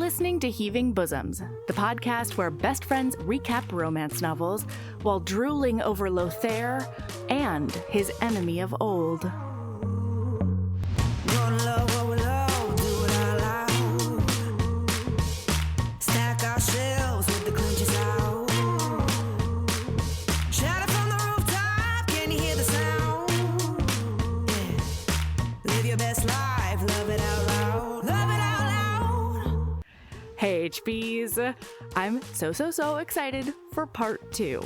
listening to Heaving Bosoms, the podcast where best friends recap romance novels while drooling over Lothaire and his enemy of old. Hey HBs, I'm so excited for part 2.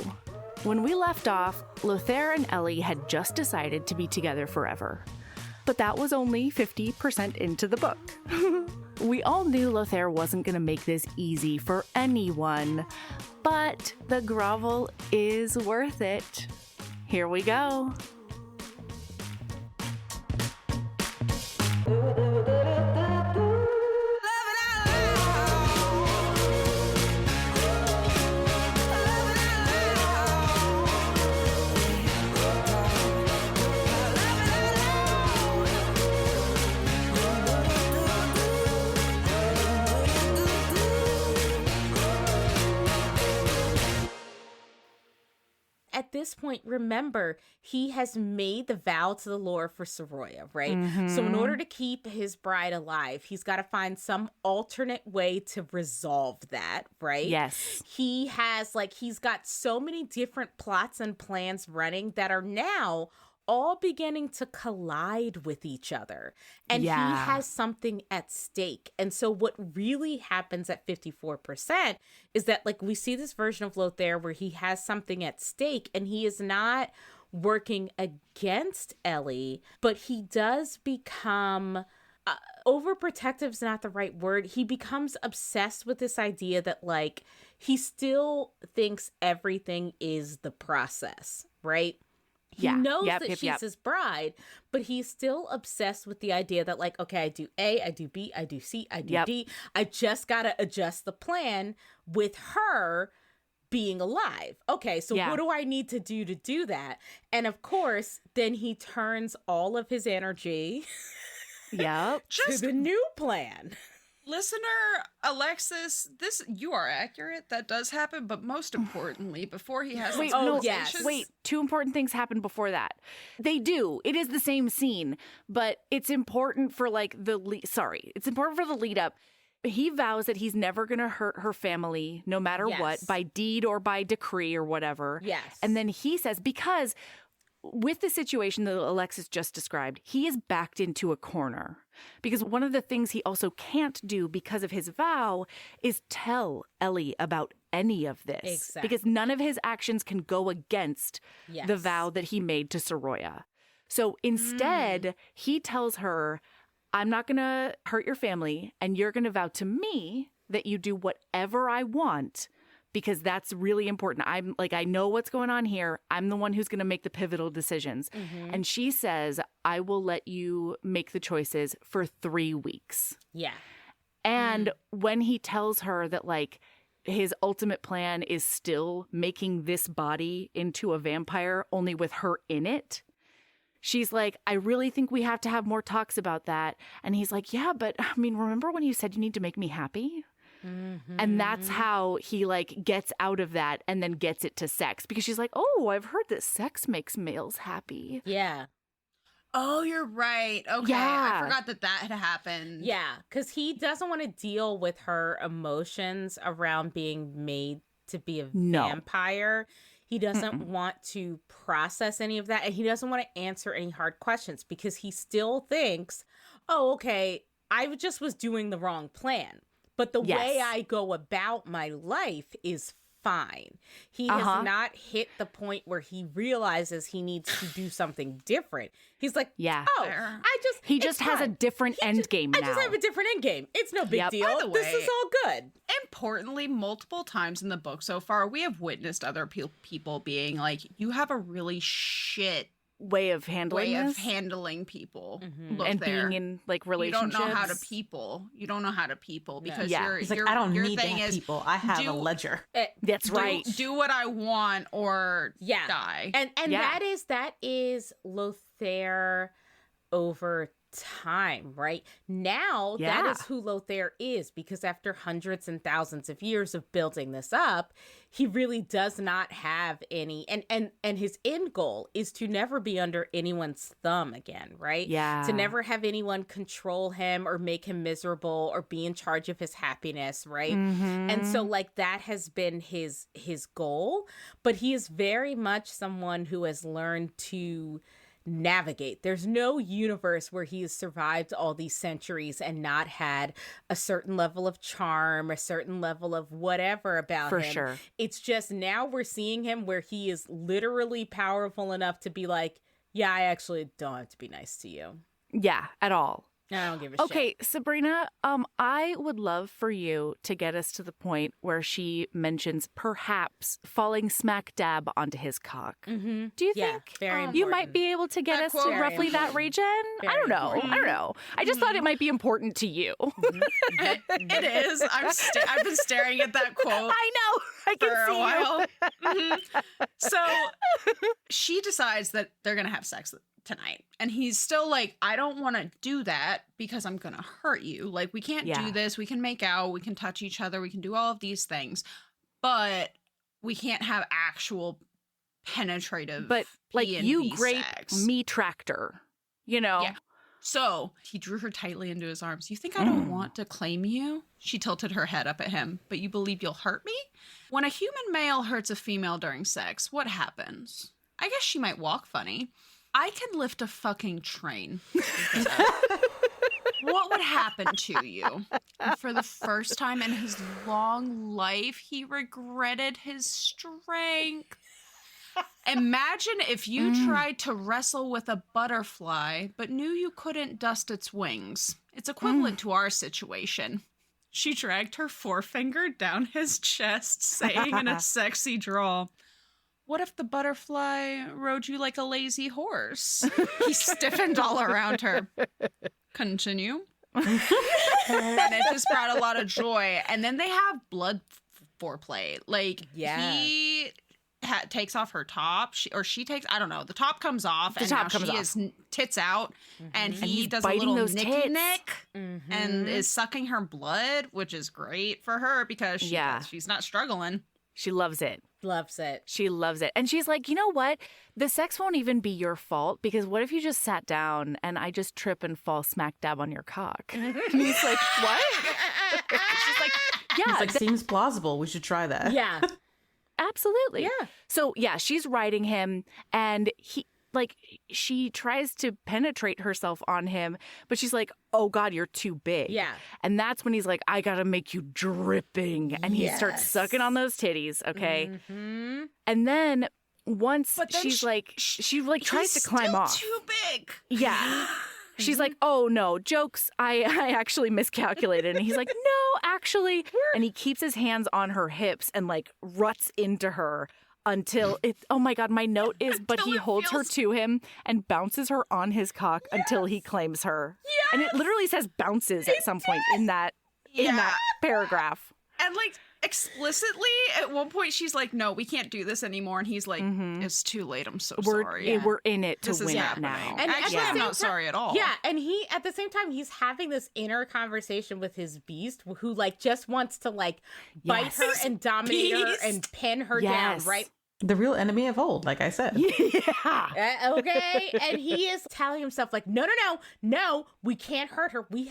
When we left off, Lothaire and Ellie had just decided to be together forever. But that was only 50% into the book. We all knew Lothaire wasn't going to make this easy for anyone, but the grovel is worth it. Here we go. At this point, remember, he has made the vow to the Lord for Soroya, right? Mm-hmm. So in order to keep his bride alive, he's got to find some alternate way to resolve that, right? Yes. He's got so many different plots and plans running that are now all beginning to collide with each other. And he has something at stake. And so what really happens at 54% is that, like, we see this version of Lothaire where he has something at stake and he is not working against Ellie, but he does become overprotective is not the right word. He becomes obsessed with this idea that, like, he still thinks everything is the process, right? He knows that she's his bride, but he's still obsessed with the idea that, like, okay, I do A, I do B, I do C, I do D. I just got to adjust the plan with her being alive. Okay, so what do I need to do that? And of course, then he turns all of his energy to the new plan. Listener Alexis, you are accurate. That does happen, but most importantly, before he has two important things happen before that. They do. It is the same scene, but it's important for it's important for the lead up. He vows that he's never going to hurt her family, no matter what, by deed or by decree or whatever. Yes. And then he says, because with the situation that Alexis just described, he is backed into a corner. Because one of the things he also can't do because of his vow is tell Ellie about any of this. Exactly. Because none of his actions can go against the vow that he made to Soroya. So instead, he tells her, I'm not going to hurt your family, and you're going to vow to me that you do whatever I want, because that's really important. I know what's going on here. I'm the one who's going to make the pivotal decisions. Mm-hmm. And she says, I will let you make the choices for 3 weeks. Yeah. And when he tells her that, like, his ultimate plan is still making this body into a vampire, only with her in it, she's like, I really think we have to have more talks about that. And he's like, yeah, but I mean, remember when you said you need to make me happy? Mm-hmm. And that's how he, like, gets out of that and then gets it to sex. Because she's like, oh, I've heard that sex makes males happy. Yeah. Oh, you're right. Okay. I forgot that had happened. Yeah. Because he doesn't want to deal with her emotions around being made to be a vampire. He doesn't want to process any of that. And he doesn't want to answer any hard questions because he still thinks, oh, okay, I just was doing the wrong plan. But the way I go about my life is fine. He has not hit the point where he realizes he needs to do something different. He's like, he just has a different end game now. I just have a different end game. It's no big deal. By the way, this is all good. Importantly, multiple times in the book so far, we have witnessed other people being like, you have a really shit way of handling people and being in, like, relationships. You don't know how to people. You don't know how to people because He's like, I don't need to have people. I have a ledger. That's right. Do what I want or die. And that is Lothaire over time, right? Now that is who Lothaire is, because after hundreds and thousands of years of building this up, he really does not have any, and his end goal is to never be under anyone's thumb again, right? Yeah. To never have anyone control him or make him miserable or be in charge of his happiness, right? Mm-hmm. And so like that has been his goal, but he is very much someone who has learned to navigate. There's no universe where he has survived all these centuries and not had a certain level of charm, a certain level of whatever about him. For sure. It's just now we're seeing him where he is literally powerful enough to be like, yeah, I actually don't have to be nice to you. Yeah, at all. I don't give a shit. Okay, Sabrina, I would love for you to get us to the point where she mentions perhaps falling smack dab onto his cock. Mm-hmm. Do you think you might be able to get us to roughly that region? I don't know. I just thought it might be important to you. It is. I've been staring at that quote. I know. I can for see a while. you. Mm-hmm. So she decides that they're going to have sex tonight. And he's still like, I don't want to do that because I'm going to hurt you. Like, we can't do this. We can make out. We can touch each other. We can do all of these things. But we can't have actual penetrative But like P&V you grape sex. me tractor, you know? Yeah. So he drew her tightly into his arms. You think I don't want to claim you? She tilted her head up at him. But you believe you'll hurt me? When a human male hurts a female during sex, what happens? I guess she might walk funny. I can lift a fucking train. What would happen to you? And for the first time in his long life, he regretted his strength. Imagine if you tried to wrestle with a butterfly, but knew you couldn't dust its wings. It's equivalent to our situation. She dragged her forefinger down his chest, saying in a sexy drawl, "What if the butterfly rode you like a lazy horse?" He stiffened all around her. Continue. And it just brought a lot of joy. And then they have blood foreplay. Like, he takes off her top, she takes, I don't know, the top comes off, and now she is tits out, and he does a little nicky nick and is sucking her blood, which is great for her because she's not struggling. She loves it. Loves it. She loves it. And she's like, you know what? The sex won't even be your fault, because what if you just sat down and I just trip and fall smack dab on your cock? And he's like, what? She's like, yeah. He's like, seems plausible. We should try that. Yeah. Absolutely. Yeah. So, she's riding him, and she tries to penetrate herself on him, but she's like, oh God, you're too big. Yeah. And that's when he's like, I gotta make you dripping. And he starts sucking on those titties, okay? Mm-hmm. And then once she's she tries to climb off. Too big. Yeah. She's like, oh no, jokes. I actually miscalculated. And he's like, no, actually. And he keeps his hands on her hips and like ruts into her until it, oh my God, my note is, but he holds her to him and bounces her on his cock until he claims her. Yes. And it literally says bounces at some point in that paragraph. And like explicitly at one point she's like, no, we can't do this anymore. And he's like, it's too late. I'm so sorry. We're in it to win it now. And actually, I'm not sorry at all. Yeah. And he, at the same time, he's having this inner conversation with his beast who like just wants to like bite her and dominate her and pin her down, right? The real enemy of old, like I said. Yeah. Okay. And he is telling himself like, no, we can't hurt her. We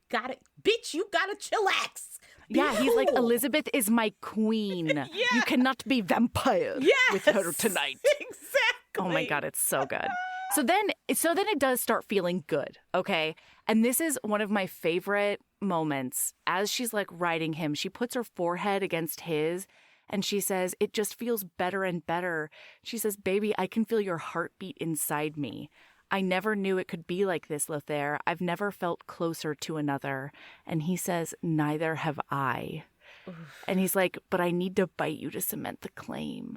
gotta, bitch, you gotta chillax. He's like, Elizabeth is my queen. You cannot be vampire with her tonight. Exactly. Oh my God, it's so good. So then it does start feeling good, okay? And this is one of my favorite moments. As she's like riding him, she puts her forehead against his, and she says, it just feels better and better. She says, baby, I can feel your heartbeat inside me. I never knew it could be like this, Lothaire. I've never felt closer to another. And he says, neither have I. Oof. And he's like, but I need to bite you to cement the claim.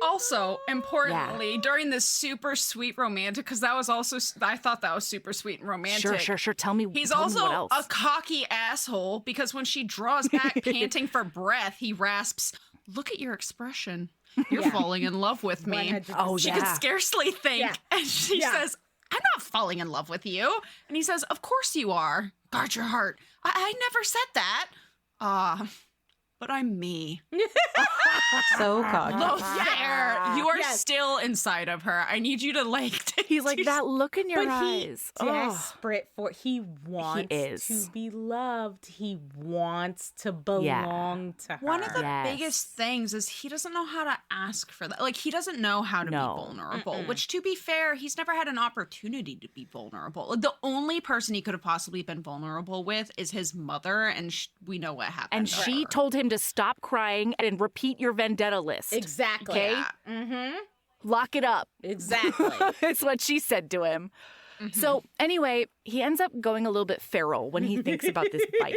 Also, importantly, during this super sweet romantic, because that was also, I thought that was super sweet and romantic. Sure. Tell me He's tell also me what else. a cocky asshole, because when she draws back panting for breath, he rasps, look at your expression. You're falling in love with me. 100%. She could scarcely think. Yeah. And she says, I'm not falling in love with you. And he says, of course you are. Guard your heart. I never said that. But I'm me. So cocky. Lothaire, you are still inside of her. I need you to He's like, that look in your eyes. Desperate for, he wants to be loved. He wants to belong to her. One of the biggest things is he doesn't know how to ask for that. Like, he doesn't know how to be vulnerable, which, to be fair, he's never had an opportunity to be vulnerable. The only person he could have possibly been vulnerable with is his mother, and we know what happened. And she told him to stop crying and repeat your vendetta list. Exactly. Okay? Yeah. Mm-hmm. Lock it up. Exactly. It's what she said to him. Mm-hmm. So anyway, he ends up going a little bit feral when he thinks about this bite.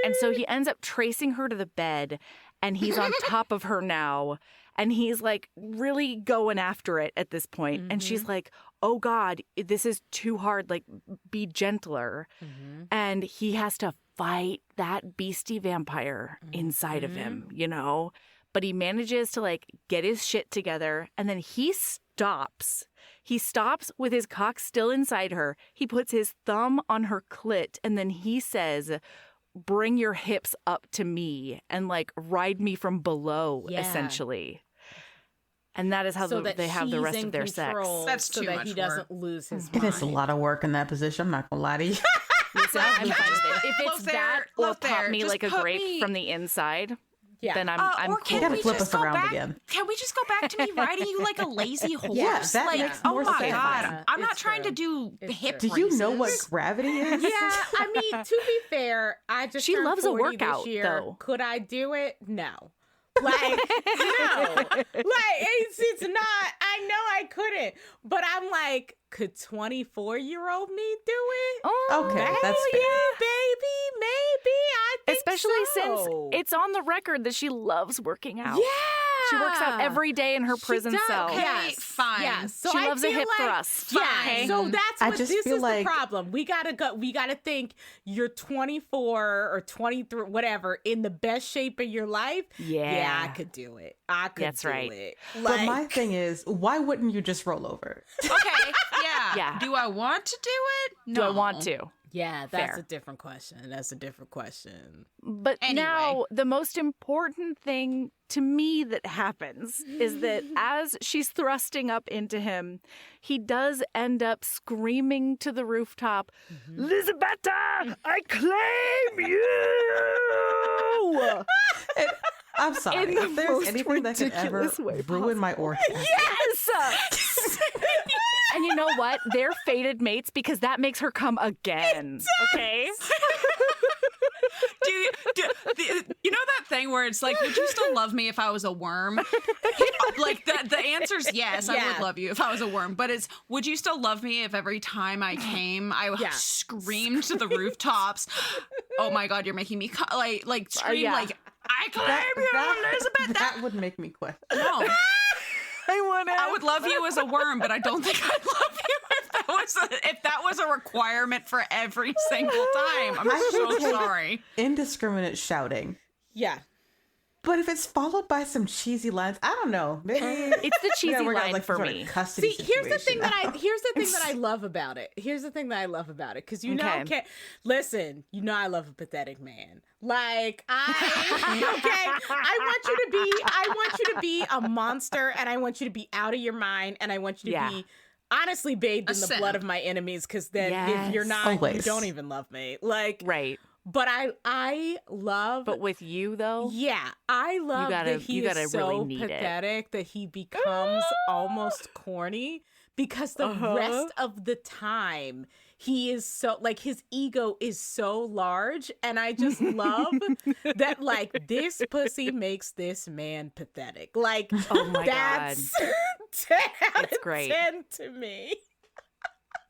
And so he ends up tracing her to the bed, and he's on top of her now. And he's like really going after it at this point. And she's like, oh God, this is too hard. Like, be gentler. And he has to fight that beastie vampire inside of him, you know? But he manages to like get his shit together, and then he stops. He stops with his cock still inside her. He puts his thumb on her clit, and then he says, bring your hips up to me and like ride me from below, essentially. And that is how they have the rest of their sex. That's too much that he doesn't lose his It mind. is a lot of work in that position. I'm not gonna lie to you. Listen, I'm fine with it. If it's that or Lothaire, pop me just like a put grape me- from the inside, then I'm or cool. can You gotta we flip just us go around back? again. Can we just go back to me riding you like a lazy horse? Yeah, that like, makes oh more my sense. God, Yeah, I'm not it's trying true. to do It's hip true. Do you know what races. gravity is? Yeah, I mean, to be fair, I just She turned loves a 40 workout, this year. though. Could I do it? No. Like, no. Like, it's not, I know I couldn't. But I'm like, could 24-year-old me do it? Oh, Okay, Maybe, that's fair. baby, maybe. I think especially since so. it's on the record that she loves working out. Yeah. She works out every day in her prison does. cell. Okay, Yes. fine. Yes. So She I loves a feel hip like, thrust. Yeah. Fine. So that's I what just this feel is like- the problem. We gotta think you're 24 or 23, whatever, in the best shape of your life. Yeah. I could do it. I could That's do right. it. But my thing is, why wouldn't you just roll over? Okay, yeah. Yeah. Do I want to do it? Do I No. want to? yeah, that's Fair. a different question. That's a different question. But Anyway. now the most important thing to me that happens is that as she's thrusting up into him, he does end up screaming to the rooftop, Lisabetta, I claim you! I'm sorry. In the If there's most anything that could ever ridiculous way ruin my orgasm, Yes! And you know what? They're fated mates because that makes her come again. Okay? You know that thing where it's like, would you still love me if I was a worm? Like, the answer's yes, I Yeah. would love you if I was a worm. But it's, would you still love me if every time I came, I Yeah. screamed to the rooftops, oh my God, you're making me scream yeah. like, I claim you, Elizabeth. that would make me question. No. I I would love you as a worm, but I don't think I'd love you if that was a requirement for every single time. I'm I so can take sorry. Indiscriminate shouting. Yeah. But if it's followed by some cheesy lines, I don't know. Maybe It's the cheesy we're gonna, line like, for sort of me. Custody See, here's the thing situation. that I love about it. Here's the thing that I love about it, because Okay. listen, I love a pathetic man. Like I want you to be a monster, and I want you to be out of your mind, and I want you to be honestly bathed A in the simp. blood of my enemies, because then Yes. if you're not, Always. you don't even love me. Like, Right. but I love. But with you, though, Yeah, I love gotta- that he you gotta is so really need it. pathetic that he becomes almost corny, because the rest of the time he is so, like, his ego is so large, and I just love that, like, this pussy makes this man pathetic. Like, oh my that's God. 10 out It's of great. 10 to me.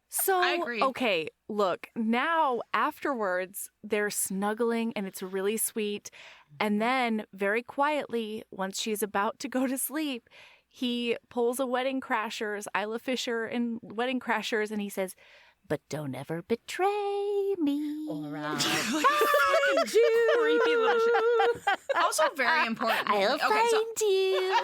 So, I agree. okay, look, now afterwards, they're snuggling and it's really sweet. And then, very quietly, once she's about to go to sleep, he pulls a Wedding Crashers, Isla Fisher in Wedding Crashers, and he says, but don't ever betray me. All right. Creepy little shit. Also very important. I'll Okay, so find you.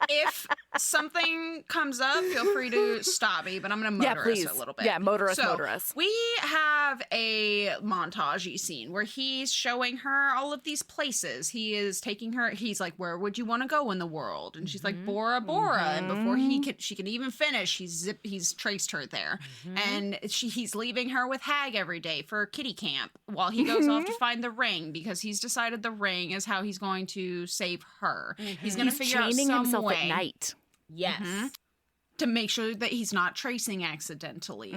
if something comes up, feel free to stop me, but I'm going to motor us a little bit. Yeah, motor us. We have a montage-y scene where he's showing her all of these places. He is taking her, he's like, where would you want to go in the world? And she's like, Bora Bora. And before she can even finish, he's traced her there. And he's leaving her with Hag every day for kitty camp while he goes off to find the ring, because he's decided the ring is how he's going to save her. He's going to figure out some himself way at night. Yes. To make sure that he's not tracing accidentally.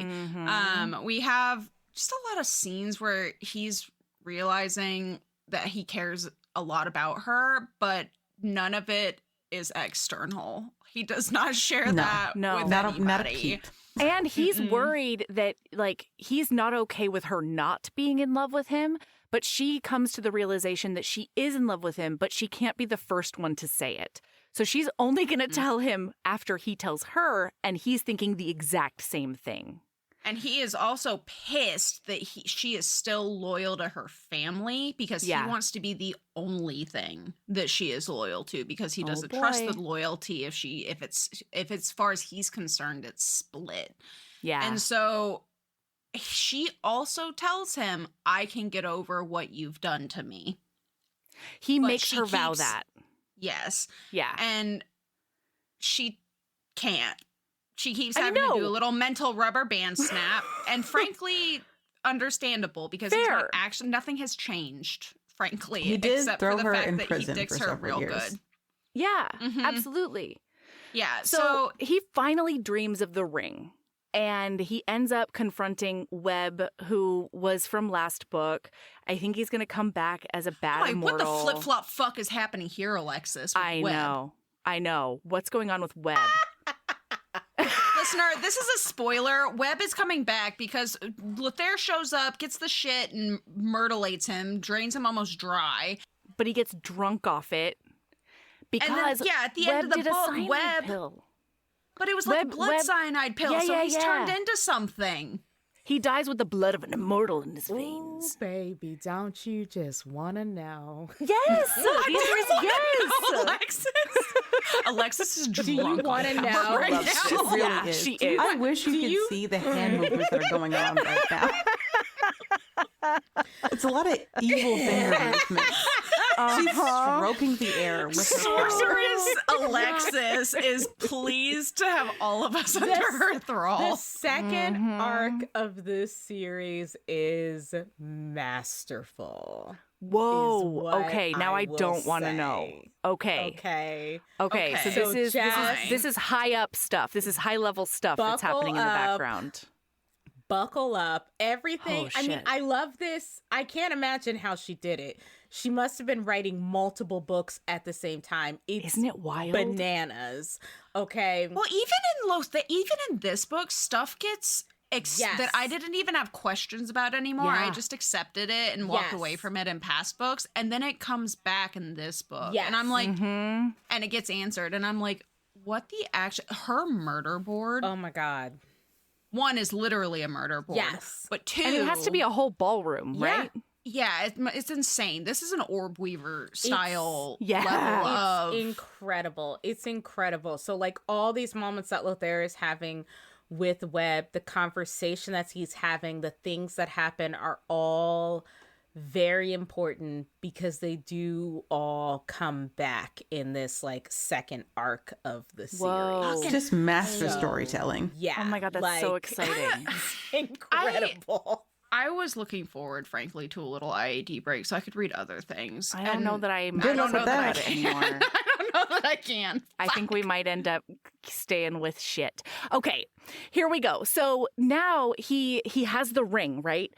We have just a lot of scenes where he's realizing that he cares a lot about her, but none of it is external. He does not share that with anybody. Not a peep. And he's worried that, like, he's not okay with her not being in love with him, but she comes to the realization that she is in love with him, but she can't be the first one to say it. So she's only going to tell him after he tells her, and he's thinking the exact same thing. And he is also pissed that she is still loyal to her family, because he wants to be the only thing that she is loyal to, because he doesn't trust the loyalty if it's as far as he's concerned, it's split. Yeah. And so she also tells him, I can get over what you've done to me. He makes her vow that. Yes. Yeah. And she can't. She keeps having to do a little mental rubber band snap. And frankly, understandable, because he's not nothing has changed, frankly. He did except throw for the her fact in that prison he dicks for her several real years. good. Yeah, absolutely. Yeah. So he finally dreams of the ring. And he ends up confronting Webb, who was from last book. I think he's going to come back as a bad immortal. What the flip-flop fuck is happening here, Alexis? I know. What's going on with Webb? Listener, this is a spoiler. Webb is coming back because Lothaire shows up, gets the shit, and myrtleates him, drains him almost dry. But he gets drunk off it because then, at the Webb end of the did a book, cyanide pill. But it was like a blood cyanide pill, so he's turned into something. He dies with the blood of an immortal in his veins. Ooh, baby, don't you just want to know? Yes! Yes! Alexis is drunk. Do you want to know? Right now. She really is. She is. I wish you could see the hand movements that are going on right now. It's a lot of evil finger movements. She's stroking the air with her Sorceress Alexis is pleased to have all of us under her thrall. The second arc of this series is masterful. Whoa. Okay, now I don't want to know. Okay. So this is high up stuff. This is high level stuff that's happening in the background. Buckle up. Everything. I mean, I love this. I can't imagine how she did it. She must have been writing multiple books at the same time. Isn't it wild? Bananas. Okay. Well, even in this book, stuff gets that I didn't even have questions about anymore. Yeah. I just accepted it and walked away from it in past books, and then it comes back in this book, and I'm like, and it gets answered, and I'm like, what the action? Her murder board. Oh my God. One is literally a murder board. Yes. But two, and it has to be a whole ballroom, right? Yeah, it's insane. This is an Orb Weaver style Yeah. level of incredible. It's incredible. So like all these moments that Lothaire is having with Webb, the conversation that he's having, the things that happen are all very important because they do all come back in this like second arc of the series. Whoa. Just master storytelling. Yeah. Oh my God, that's so exciting. Incredible. I was looking forward, frankly, to a little IAD break so I could read other things. I don't know that I'm Good luck excited with about that. it anymore. I don't know that I can. I think we might end up staying with shit. Okay, here we go. So now he has the ring, right?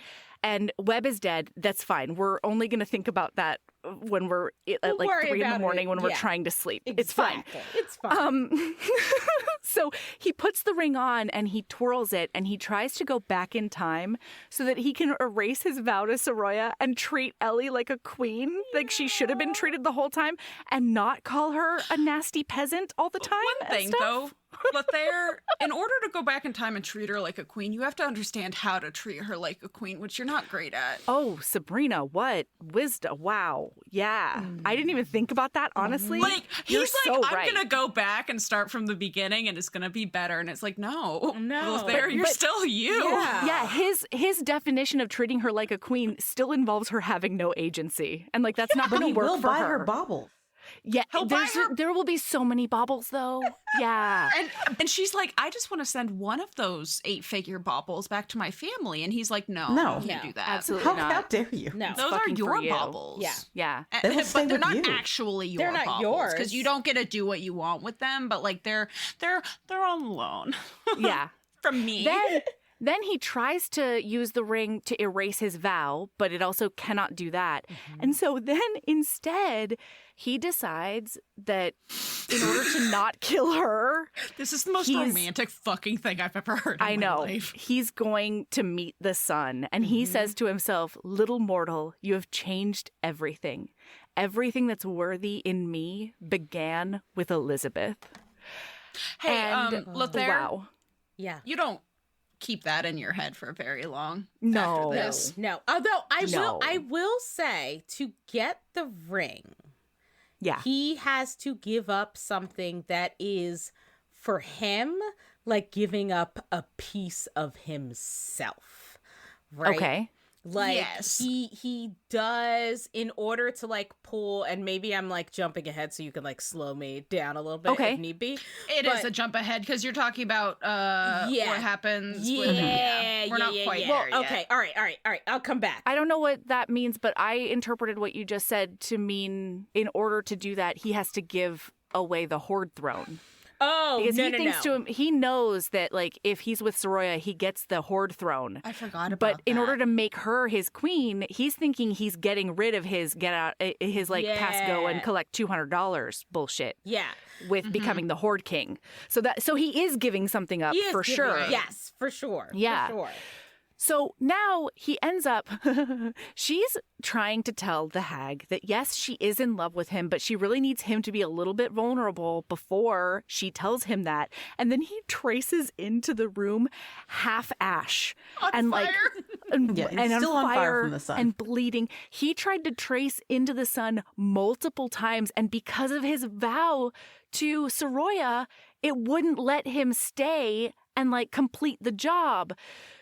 And Webb is dead. That's fine. We're only going to think about that when we're at like 3 in the morning when we're trying to sleep. Exactly. It's fine. It's fine. So he puts the ring on and he twirls it and he tries to go back in time so that he can erase his vow to Soroya and treat Ellie like a queen, like she should have been treated the whole time, and not call her a nasty peasant all the time. One thing, though, Lothaire, in order to go back in time and treat her like a queen, you have to understand how to treat her like a queen, which you're not great at. Oh, Sabrina, what wisdom. Wow. Yeah. I didn't even think about that, honestly. Like, You're he's so like, I'm right. going to go back and start from the beginning and it's going to be better. And it's like, no. Lothaire, you're but- still you. Yeah, his definition of treating her like a queen still involves her having no agency. And like that's not But going he to work will for buy her. her baubles. Yeah, He'll buy her- there will be so many baubles though. Yeah. And she's like, I just want to send one of those 8-figure baubles back to my family. And he's like, no, No. you can't do that. Absolutely How not. dare you? No. Those are fucking for your you. baubles. Yeah. Yeah. They will stay But they're with not you. actually your They're not baubles yours. because you don't get to do what you want with them. But like they're on loan Yeah. from me. Then he tries to use the ring to erase his vow, but it also cannot do that. And so then instead, he decides that in order to not kill her, This is the most He's- romantic fucking thing I've ever heard in I my know, life. he's going to meet the sun. And he says to himself, little mortal, you have changed everything. Everything that's worthy in me began with Elizabeth. Hey, And Lothaire, wow. Yeah. you don't keep that in your head for very long. No. After this. No. Although No. I will say to get the ring, Yeah. he has to give up something that is for him like giving up a piece of himself. Right? Okay. Like Yes. he does in order to like pull, and maybe I'm like jumping ahead so you can like slow me down a little bit Okay. if need be. It is But- a jump ahead because you're talking about Yeah. what happens. Yeah, with, we're not quite there yet. Okay, all right. I'll come back. I don't know what that means, but I interpreted what you just said to mean in order to do that, he has to give away the Horde throne. Oh, Because no, he no, thinks no. to him, he knows that like if he's with Soroya, he gets the Horde throne. I forgot about But in that. order to make her his queen, he's thinking he's getting rid of his pass go and Yeah. collect $200 bullshit Yeah. with becoming the Horde king. So he is giving something up He is for giving sure. it. Yes, for sure. Yeah. For sure. So now he ends up, she's trying to tell the hag that yes, she is in love with him, but she really needs him to be a little bit vulnerable before she tells him that. And then he traces into the room half ash and fire. and, Yeah, he's and still on fire from the sun. and bleeding. He tried to trace into the sun multiple times, and because of his vow to Soroya, it wouldn't let him stay and like complete the job.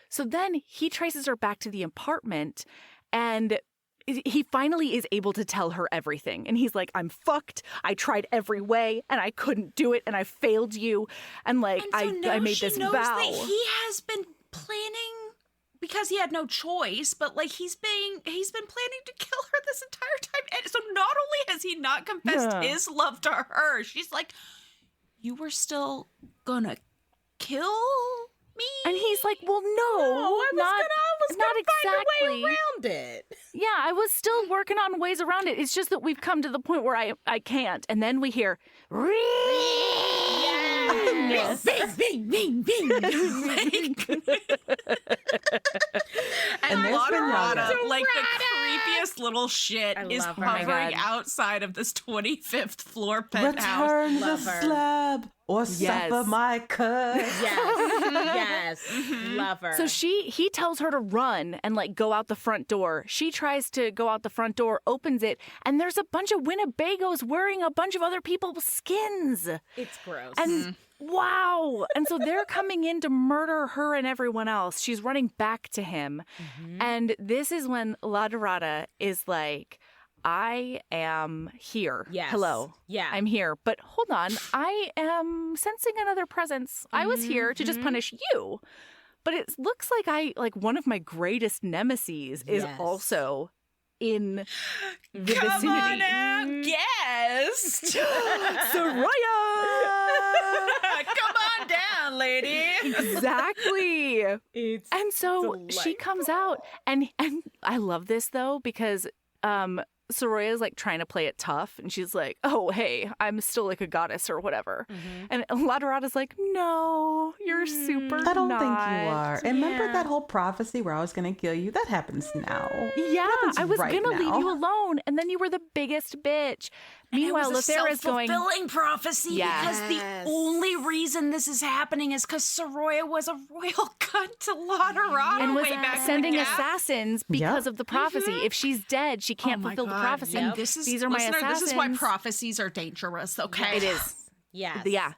So then he traces her back to the apartment, and he finally is able to tell her everything. And he's like, I'm fucked. I tried every way and I couldn't do it and I failed you. And like, And so I now made she this knows vow. that he has been planning because he had no choice, but like he's been planning to kill her this entire time. And so not only has he not confessed Yeah. his love to her, she's like, you were still gonna kill me? And he's like, well, no, I was not gonna find exactly. a way around it. Yeah, I was still working on ways around it. It's just that we've come to the point where I can't. And then we hear, Yes. Bing, bing, bing, bing. And there's been Lothaire, Lothaire. like the creepiest little shit, I is love her. hovering Oh my God. outside of this 25th floor penthouse. Return the Love her. slab or Yes. suffer my curse. Yes. Love her. So he tells her to run and like go out the front door. She tries to go out the front door, opens it, and there's a bunch of Winnebagos wearing a bunch of other people's skins. it's gross. And wow. And so they're coming in to murder her and everyone else. She's running back to him. And this is when La Dorada is like, I am here. Yes. Hello. Yeah. I'm here. But hold on. I am sensing another presence. I was here to just punish you. But it looks like one of my greatest nemeses is Yes. also in the Come vicinity. on out, guest. Soroya! Come on down, lady. Exactly. it's And so she comes out and I love this though because Soroya's like trying to play it tough, and she's like, "Oh, hey, I'm still like a goddess or whatever." And Lothaire like, "No, you're super I don't not. think you are. And remember that whole prophecy where I was going to kill you? That happens now. Yeah, happens I was right gonna leave now. you alone, and then you were the biggest bitch." Meanwhile, it was a Lothaire is going, self-fulfilling prophecy because the Yes. only reason this is happening is because Soroya was a royal cunt to Lothaire and was way back in the sending gap. assassins because of the prophecy. If she's dead, she can't Oh my fulfill the God. prophecy. And this is, These are my listener, assassins. This is why prophecies are dangerous, okay? It is. Yes. Yeah.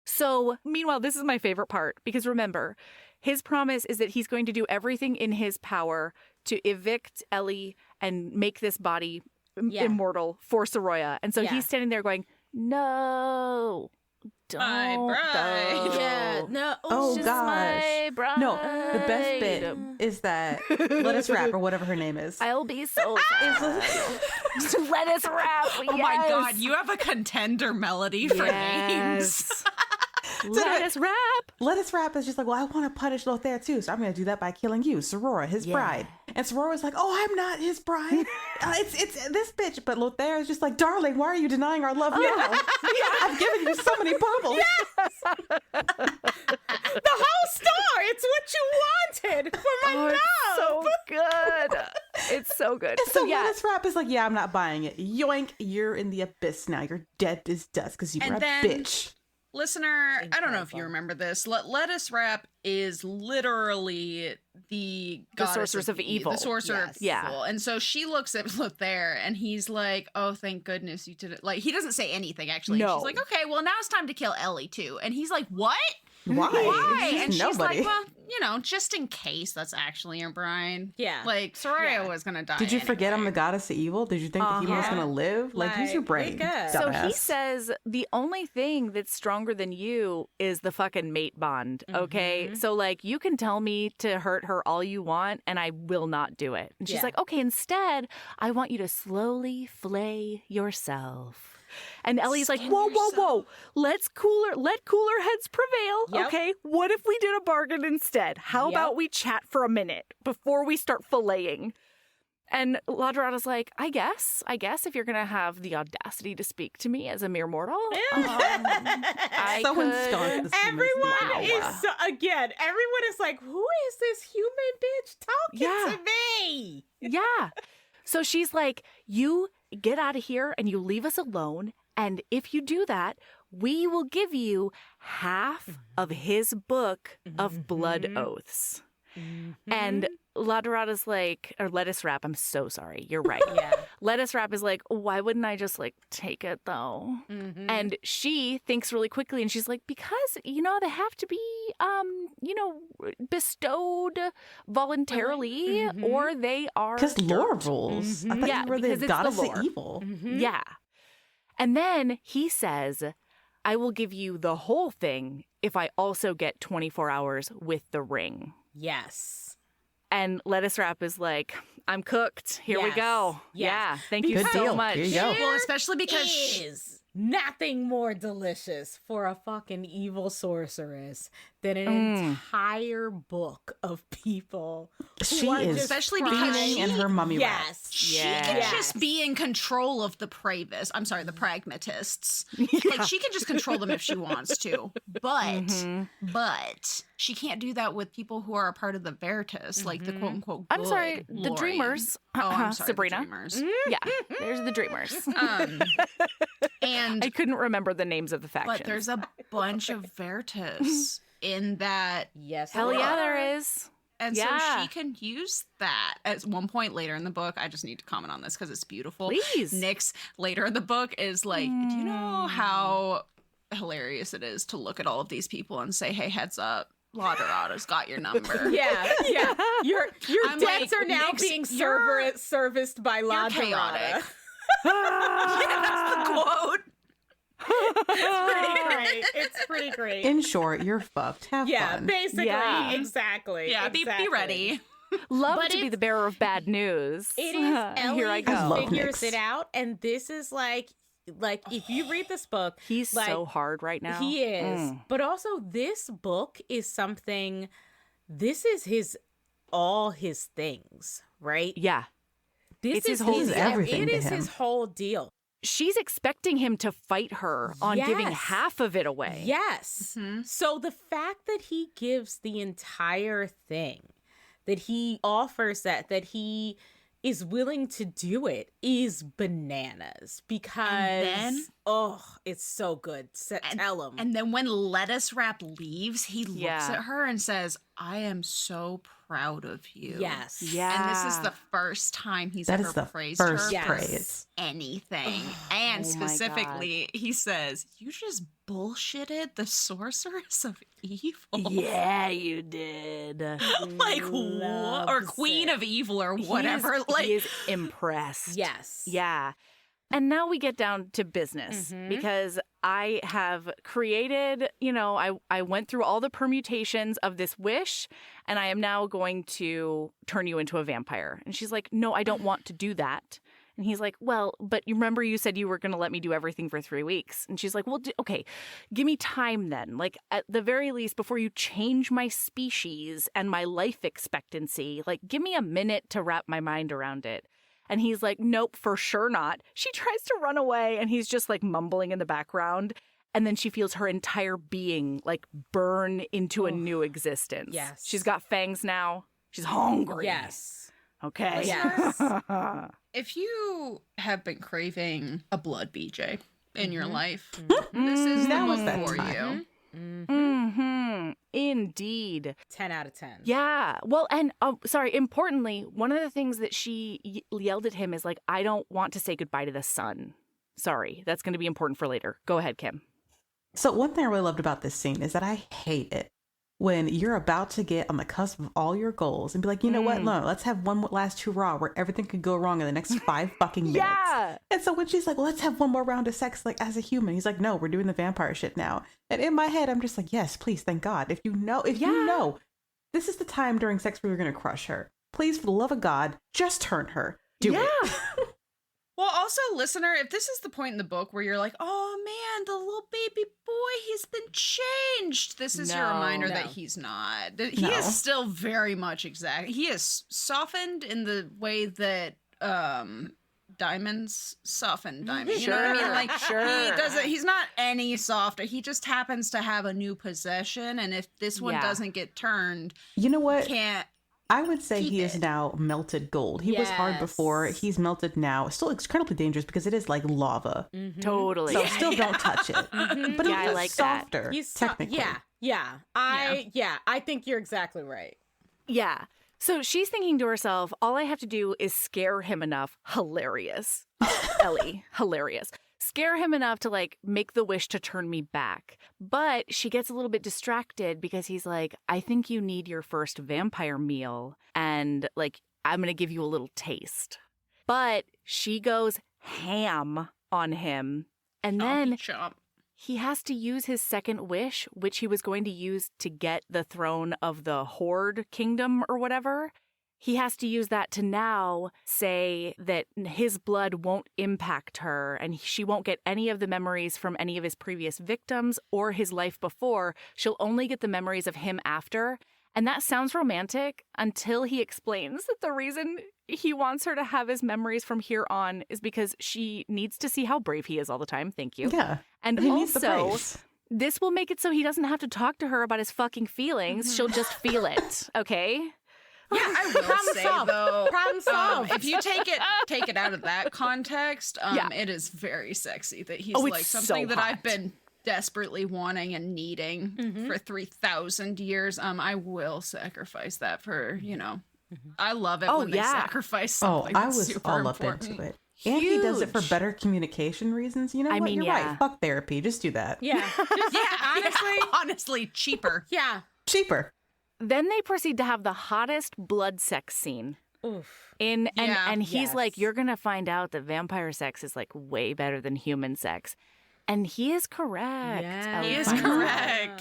So, meanwhile, this is my favorite part because remember, his promise is that he's going to do everything in his power to evict Ellie and make this body immortal for Soroya. And so he's standing there going, "No, don't bride." go. Yeah. No. Oh, She's gosh. my bride. No, the best bit is that Lettuce Wrap or whatever her name is. I'll be so sad. Lettuce wrap. Oh my God, you have a contender melody for names. Yes. Lettuce wrap. Lettuce Wrap is just like, well, I want to punish Lothaire too, so I'm going to do that by killing you, Sorora, his bride. And Sorora's like, oh, I'm not his bride. It's this bitch. But Lothaire is just like, darling, why are you denying our love now? I've given you so many bubbles. The whole star. It's what you wanted for my love. It's so good. It's so good. And so Lettuce Wrap is like, yeah, I'm not buying it. Yoink, you're in the abyss now. You're dead as dust because you were a bitch. Listener, I don't know if you remember this. Lettuce Wrap is literally the sorceress of evil. The sorcerer of Yeah. evil. And so she looks at Lothaire and he's like, oh, thank goodness you did it. Like, he doesn't say anything, actually. No. She's like, okay, well, now it's time to kill Ellie, too. And he's like, what? Why? Why? She's And she's nobody. like, well, you know, just in case that's actually your bride. Yeah. Like, Soroya was going to die. Did you forget I'm anyway. the goddess of evil? Did you think the evil was going to live? Like, use your brain. So he dumbass. says the only thing that's stronger than you is the fucking mate bond, okay? So, like, you can tell me to hurt her all you want, and I will not do it. And she's like, okay, instead, I want you to slowly flay yourself. And Ellie's like, whoa, whoa, whoa. Let cooler heads prevail, Yep. okay? What if we did a bargain instead? How about we chat for a minute before we start filleting? And Lothaire like, I guess if you're going to have the audacity to speak to me as a mere mortal, I So could... ensconced this Everyone human's is so, everyone is like, who is this human bitch talking to me? Yeah. So she's like, you get out of here and you leave us alone. And if you do that, we will give you half of his book of blood oaths. And Lothaire like, or Lettuce Wrap, I'm so sorry. You're right. Lettuce Wrap is like, why wouldn't I just like take it though? And she thinks really quickly and she's like, because, you know, they have to be, you know, bestowed voluntarily or they are Because lore dirt. rules. I thought Yeah, you were because the it's the goddess lore. of evil. Yeah. And then he says, I will give you the whole thing if I also get 24 hours with the ring. Yes. And Lettuce Wrap is like, I'm cooked. Here we Yes. go. Yes. Yeah. Thank you Good so deal. much. Here you go. Well, especially because Is nothing more delicious for a fucking evil sorceress than an entire book of people. She who are is just especially because trying- she- in her mummy wrap. Yes. she Yes. can just be in control of the pragmatists. Like, she can just control them if she wants to. But she can't do that with people who are a part of the Veritas, like the quote unquote. I'm sorry, good the Lori. Dreamers. Oh, I'm sorry, Sabrina. The Dreamers. Yeah. There's the Dreamers. And I couldn't remember the names of the factions. but there's a bunch of Veritas in that. Yes. Hell there yeah, are. there is. And Yeah. so she can use that at one point later in the book. I just need to comment on this because it's beautiful. Please. Nyx later in the book is like, do you know how hilarious it is to look at all of these people and say, hey, heads up, Lauderado's got your number. Yeah. Your I'm debts like, are now Nyx, being you're- serviced by You're La chaotic. Yeah, that's the quote. It's pretty great. In short, you're fucked. Have Yeah, fun. basically. Yeah. Exactly. Yeah, exactly. be ready. Love But to be it's- the bearer of bad news. It is Ellie Here I who go. love figures Nyx. it out, and this is like if you read this book, He's like, so hard right now. he is. But also, this book is something. This is all his things, right? Yeah. This is everything it to is him. his whole deal. She's expecting him to fight her on giving half of it away. Yes. Mm-hmm. So the fact that he gives the entire thing, that he offers that he is willing to do it is bananas because, it's so good. Tell him. And then when Lettuce Wrap leaves, he looks at her and says, I am so proud of you. Yes. Yeah. And this is the first time he's That ever is the praised first her praise. for anything. And Oh my specifically, he says, you just bullshitted the sorceress of evil. Yeah, you did. Like, what? Or Queen of Evil or whatever. He is impressed. Yes. Yeah. And now we get down to business because I have created, I went through all the permutations of this wish and I am now going to turn you into a vampire. And she's like, no, I don't want to do that. And he's like, well, but you remember you said you were going to let me do everything for 3 weeks. And she's like, well, okay, give me time then. Like at the very least, before you change my species and my life expectancy, like give me a minute to wrap my mind around it. And he's like, nope, for sure not. She tries to run away and he's just like mumbling in the background. And then she feels her entire being like burn into a new existence. Yes. She's got fangs now. She's hungry. Yes. Okay. Yes. If you have been craving a blood BJ in your life, Mm-hmm. this is the That was one that for time. you. Indeed. 10 out of 10. Yeah. Well, and importantly, one of the things that she yelled at him is like, I don't want to say goodbye to the sun. Sorry. That's going to be important for later. Go ahead, Kim. So one thing I really loved about this scene is that I hate it when you're about to get on the cusp of all your goals and be like, you know what? No, let's have one last hurrah where everything could go wrong in the next 5 fucking minutes. Yeah. And so when she's like, well, let's have one more round of sex, like as a human, he's like, no, we're doing the vampire shit now. And in my head, I'm just like, yes, please, thank God. If you know, this is the time during sex where you're going to crush her. Please, for the love of God, just turn her. Do it. Well, also, listener, if this is the point in the book where you're like, oh man, the little baby boy, he's been changed. This is your reminder that he's not. He is still very much exact. He is softened in the way that diamonds soften diamonds. You know what I mean? Like, he's not any softer. He just happens to have a new possession. And if this one doesn't get turned, you know what? Can't. I would say he is now melted gold. He was hard before. He's melted now. Still incredibly dangerous because it is like lava. Totally. So still don't touch it. But Yeah, I he's like softer, He's technically. I think you're exactly right. Yeah. So she's thinking to herself, all I have to do is scare him enough. Hilarious. Ellie, hilarious. Scare him enough to like make the wish to turn me back. But she gets a little bit distracted because he's like, I think you need your first vampire meal. And like, I'm going to give you a little taste. But she goes ham on him. And then he has to use his second wish, which he was going to use to get the throne of the Horde Kingdom or whatever. He has to use that to now say that his blood won't impact her and she won't get any of the memories from any of his previous victims or his life before. She'll only get the memories of him after. And that sounds romantic until he explains that the reason he wants her to have his memories from here on is because she needs to see how brave he is all the time. Thank you. Yeah. And he needs the also, praise. this will make it so he doesn't have to talk to her about his fucking feelings. She'll just feel it. Okay? Yeah, I will say though, Problem solved. if you take it out of that context, it is very sexy that he's like it's something so that I've hot. been desperately wanting and needing for 3,000 years. I will sacrifice that for, I love it when they sacrifice something. I that's was super all up important. into it. And he does it for Huge. better communication reasons. You know I what? mean, You're yeah. right. Fuck therapy. Just do that. Yeah. Honestly, cheaper. Yeah. Cheaper. Then they proceed to have the hottest blood sex scene. Oof. And he's Yes. like, you're going to find out that vampire sex is like way better than human sex. And he is correct. Yes. Ellie He is finds out. correct.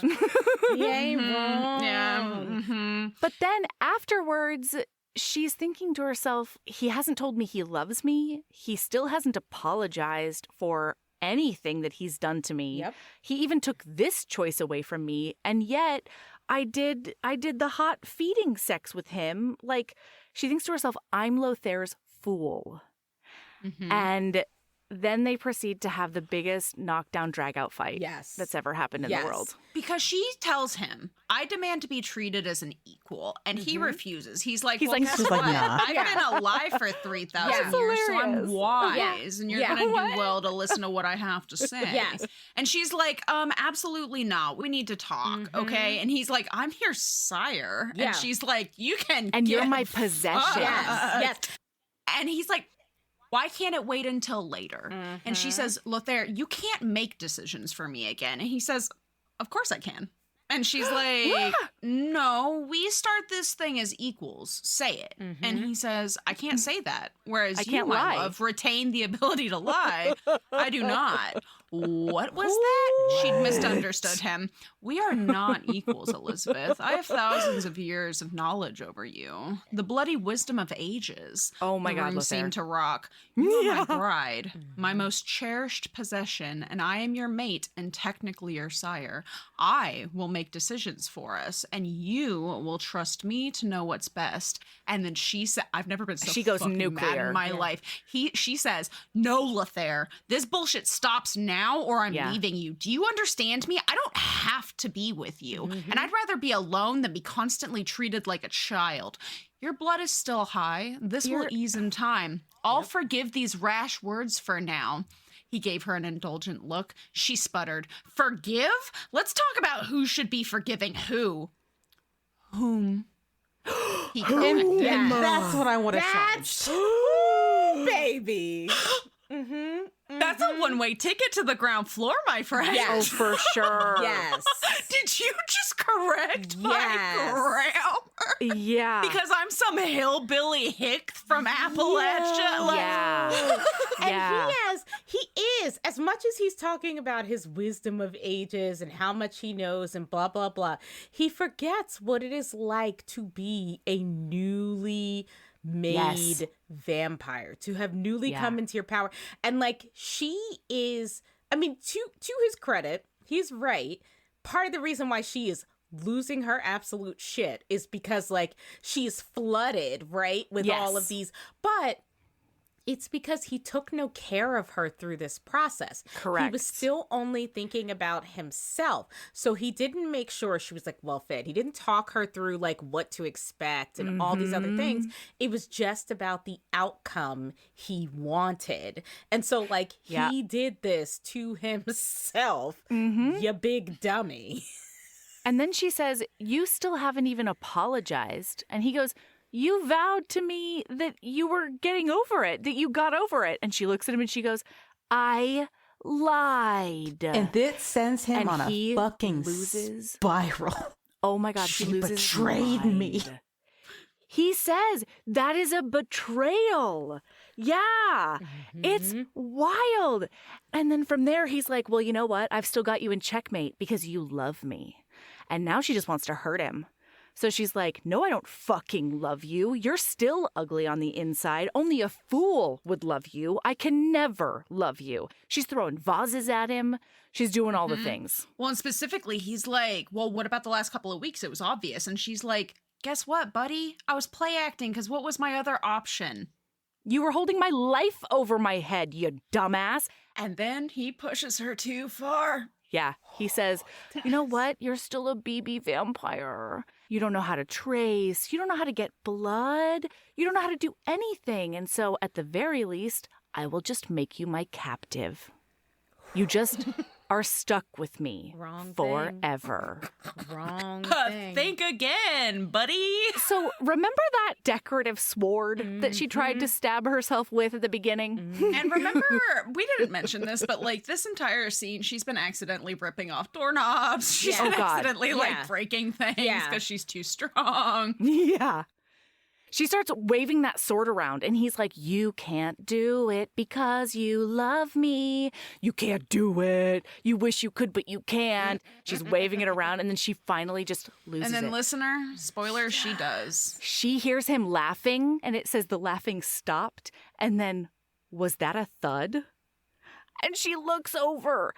He ain't wrong. Yeah. But then afterwards, she's thinking to herself, he hasn't told me he loves me. He still hasn't apologized for anything that he's done to me. Yep. He even took this choice away from me. And yet I did the hot feeding sex with him. Like, she thinks to herself, I'm Lothaire's fool. Mm-hmm. And then they proceed to have the biggest knockdown drag-out fight Yes. that's ever happened in the world. Because she tells him, I demand to be treated as an equal. And he refuses. He's like, He's well, like, guess He's like, what? nah. I've been alive for 3,000 Yeah. years, so I'm Hilarious. wise. And you're Yeah. going to do well to listen to what I have to say. Yes. And she's like, absolutely not. We need to talk, okay? And he's like, I'm your sire. Yeah. And she's like, you can And you're get my possession. Yes. And he's like, why can't it wait until later? And she says, Lothaire, you can't make decisions for me again. And he says, of course I can. And she's like, no, we start this thing as equals. Say it. And he says, I can't say that. Whereas I you, can't my lie. love, retain the ability to lie. I do not. What was that? She'd misunderstood him. We are not equals, Elizabeth. I have thousands of years of knowledge over you. The bloody wisdom of ages. Oh my The God, room Lothaire. seemed to rock. You are my bride, my most cherished possession, and I am your mate and technically your sire. I will make decisions for us, and you will trust me to know what's best. And then she said, "I've never been so She goes fucking mad nuclear. in my life." She says, "No, Lothaire, this bullshit stops now, or I'm Yeah. leaving you. Do you understand me? I don't have to be with you, and I'd rather be alone than be constantly treated like a child." Your blood is still high. This will ease in time. I'll forgive these rash words for now. He gave her an indulgent look. She sputtered. Forgive? Let's talk about who should be forgiving who. Whom? He corrected. Yes. That's what I would have That's charged. baby. That's a one-way ticket to the ground floor, my friend. Oh, Yes. for sure. Yes. Did you just correct my Yes. grammar? Yeah. Because I'm some hillbilly hick from Appalachia. Like, Yeah. And Yeah. he is, as much as he's talking about his wisdom of ages and how much he knows and blah, blah, blah, he forgets what it is like to be a newly made Yes. vampire, to have newly Yeah. come into your power. And like, she is, I mean, to his credit, he's right. Part of the reason why she is losing her absolute shit is because like she's flooded, right, with all of Yes. these, but it's because he took no care of her through this process. Correct. He was still only thinking about himself. So he didn't make sure she was like well fed. He didn't talk her through like what to expect and all these other things. It was just about the outcome he wanted. And so like he did this to himself, you big dummy. And then she says, you still haven't even apologized. And he goes, you vowed to me that you were getting over it, that you got over it. And she looks at him and she goes, I lied. And this sends him And on a he fucking loses. spiral. Oh my God, She he loses betrayed his me. mind. He says that is a betrayal. Yeah, it's wild. And then from there, he's like, well, you know what? I've still got you in checkmate because you love me. And now she just wants to hurt him. So she's like, no, I don't fucking love you. You're still ugly on the inside. Only a fool would love you. I can never love you. She's throwing vases at him. She's doing all the things. well, and specifically, he's like, well, what about the last couple of weeks? It was obvious. And she's like, guess what, buddy? I was play acting because what was my other option? You were holding my life over my head, you dumbass. And then he pushes her too far. Yeah, he says, you know what? You're still a BB vampire. You don't know how to trace. You don't know how to get blood. You don't know how to do anything. And so at the very least, I will just make you my captive. You just are stuck with me Wrong thing. forever. Wrong thing. Think again, buddy. So remember that decorative sword that she tried to stab herself with at the beginning? And remember, we didn't mention this, but like this entire scene, she's been accidentally ripping off doorknobs. She's Yeah. been Oh, God. accidentally Yeah. like breaking things because Yeah. she's too strong. Yeah. She starts waving that sword around, and he's like, you can't do it because you love me. You can't do it. You wish you could, but you can't. She's waving it around, and then she finally just loses And then, it. listener, spoiler, she does. She hears him laughing, and it says the laughing stopped. And then, was that a thud? And she looks over.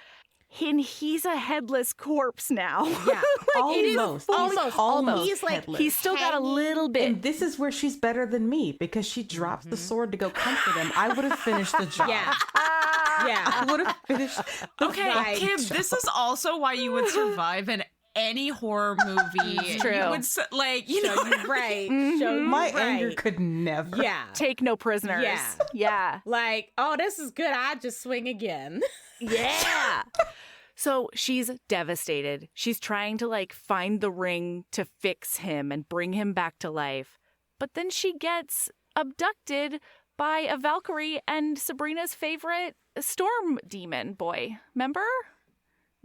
And he's a headless corpse now. Yeah. Almost. He's like, headless. He's still got a little bit. And this is where she's better than me because she drops the sword to go comfort him. I would have finished the job. Yeah. I would have finished the Okay, Right. Kim, this is also why you would survive in any horror movie. It's true. You would, like, you know, Show you right. Show you My right. anger could never. Yeah. Take no prisoners. Yeah. Yeah. Like, oh, this is good. I just swing again. Yeah. So she's devastated. She's trying to like find the ring to fix him and bring him back to life. But then she gets abducted by a Valkyrie and Sabrina's favorite storm demon boy. Remember?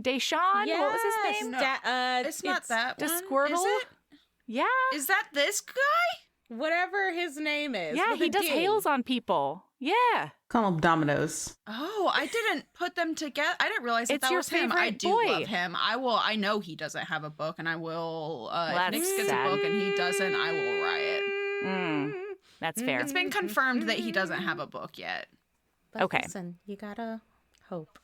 Deshawn? Yes. What was his name? it's not that the one. Squirtle? Is it? Yeah. Is that this guy? Whatever his name is. Yeah, with he a does D. hails on people. Yeah. Call him Dominoes. Oh, I didn't put them together. I didn't realize It's that your was him. I favorite do boy. love him. I know he doesn't have a book, and I will. If That's Nick gets sad. a book and he doesn't, I will riot. That's fair. It's been confirmed that he doesn't have a book yet. But Okay. Listen, you gotta hope.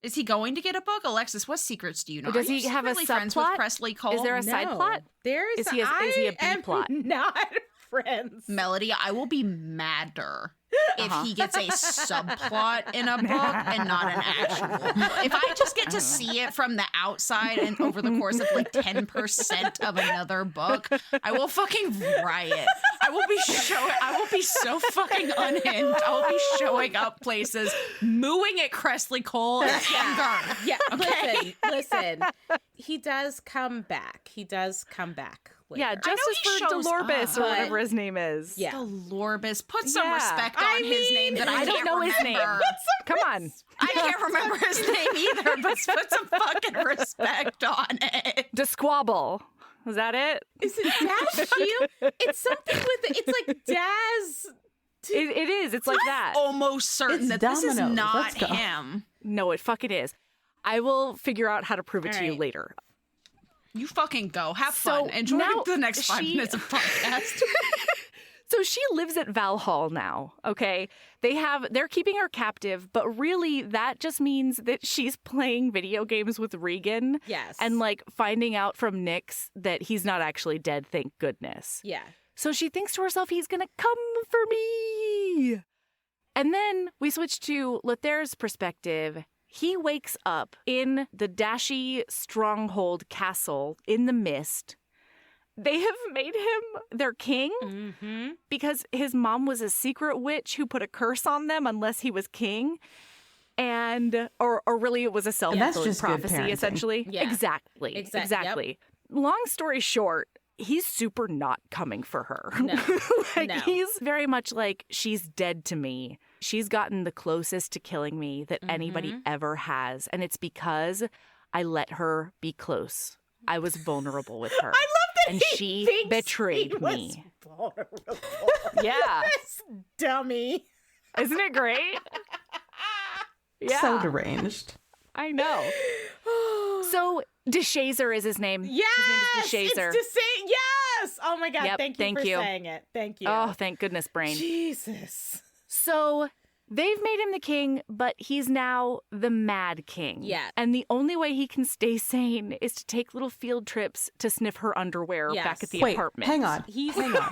Is he going to get a book? Alexis, what secrets do you know? Does Are you he have a secretly friends with subplot? Kresley Cole? Is there a side No. plot? There is. Is he a B I am plot? Not friends. Melody, I will be madder if Uh-huh. he gets a subplot in a book and not an actual. If I just get to see it from the outside and over the course of like 10% of another book, I will fucking riot. I will be so fucking unhinged. I will be showing up places, mooing at Kresley Cole and anger. Yeah. Okay. Listen. He does come back. Later. Yeah, justice he for shows Delorbis or up, whatever his name is. Yeah. Delorbis, put some Yeah. respect on his name that I, I don't can't know his remember. name. Come on. I can't remember his name either, but put some fucking respect on it. Desquabble. Is that it? Is it Dash Shield? It's something with it's like Daz. It is. It's like that. Almost certain It's that this is Dominoes. not Let's go. him. No, it fucking is. I will figure out how to prove it All to you right. later. You fucking go. Have So fun. Enjoy now the next 5 she- minutes of podcast. So she lives at Valhall now, okay? They're keeping her captive, but really that just means that she's playing video games with Regan. Yes. And like finding out from Nyx that he's not actually dead, thank goodness. Yeah. So she thinks to herself, he's gonna come for me. And then we switch to Lothaire's perspective. He wakes up in the Dashi stronghold castle in the mist. They have made him their king Mm-hmm. because his mom was a secret witch who put a curse on them unless he was king. And, or really it was a that's self-fulfilling just good prophecy, parenting. essentially. Yeah. Exactly. Yep. Exactly. Long story short, he's super not coming for her. No. Like, No. he's very much like, she's dead to me. She's gotten the closest to killing me that anybody ever has. And it's because I let her be close. I was vulnerable with her. I love that And he she thinks betrayed he was me. vulnerable. Yeah. This dummy. Isn't it great? Yeah. So deranged. I know. So DeShazer is his name. Yes, His name is DeShazer. it's yes. Oh my god! Yep, thank thank you for you. saying it. Thank you. Oh, thank goodness, brain. Jesus. So they've made him the king, but he's now the mad king. Yeah. And the only way he can stay sane is to take little field trips to sniff her underwear Yes. back at the Wait, apartment. hang on. Hang on.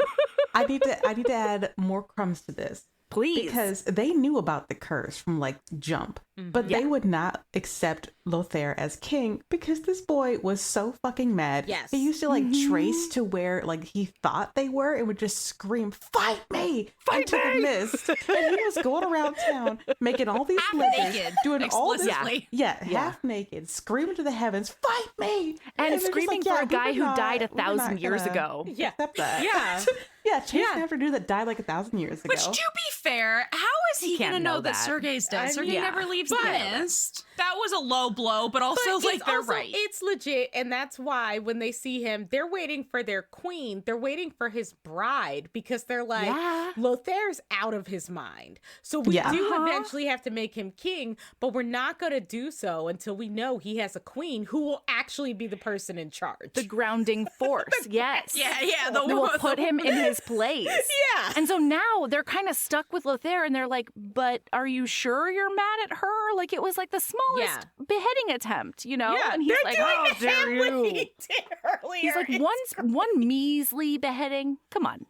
I need to add more crumbs to this. Please. Because they knew about the curse from like jump, but they would not accept Lothaire as king because this boy was so fucking mad. Yes. He used to like trace to where like he thought they were and would just scream, "Fight me!" into the mist. And he was going around town making all these Half slithers, naked, doing all this, explicitly. yeah, half naked, screaming to the heavens, "Fight me!" and they're just screaming like, for "Yeah, a we guy were who not- died we were not 1,000 years gonna ago. Yeah. accept that." Yeah. Yeah, Chase Yeah. never knew that died like 1,000 years ago. Which, to be fair, how is he can't going to know know that that. Sergei's dead? I Sergei mean, never leaves the nest. That was a low blow, but also, But like, it's they're also- right. It's legit, and that's why when they see him, they're waiting for their queen. They're waiting for his bride because they're like, Yeah. Lothaire's out of his mind. So we Yeah. do Uh-huh. eventually have to make him king, but we're not going to do so until we know he has a queen who will actually be the person in charge. The grounding force. Yes. yeah, That will put him in his place. Yeah. And so now they're kind of stuck with Lothaire and they're like, but are you sure you're mad at her? her like it was like the smallest beheading attempt, you know? Yeah, and he's like, "How dare you?" He did earlier. He's like, one measly beheading. Come on.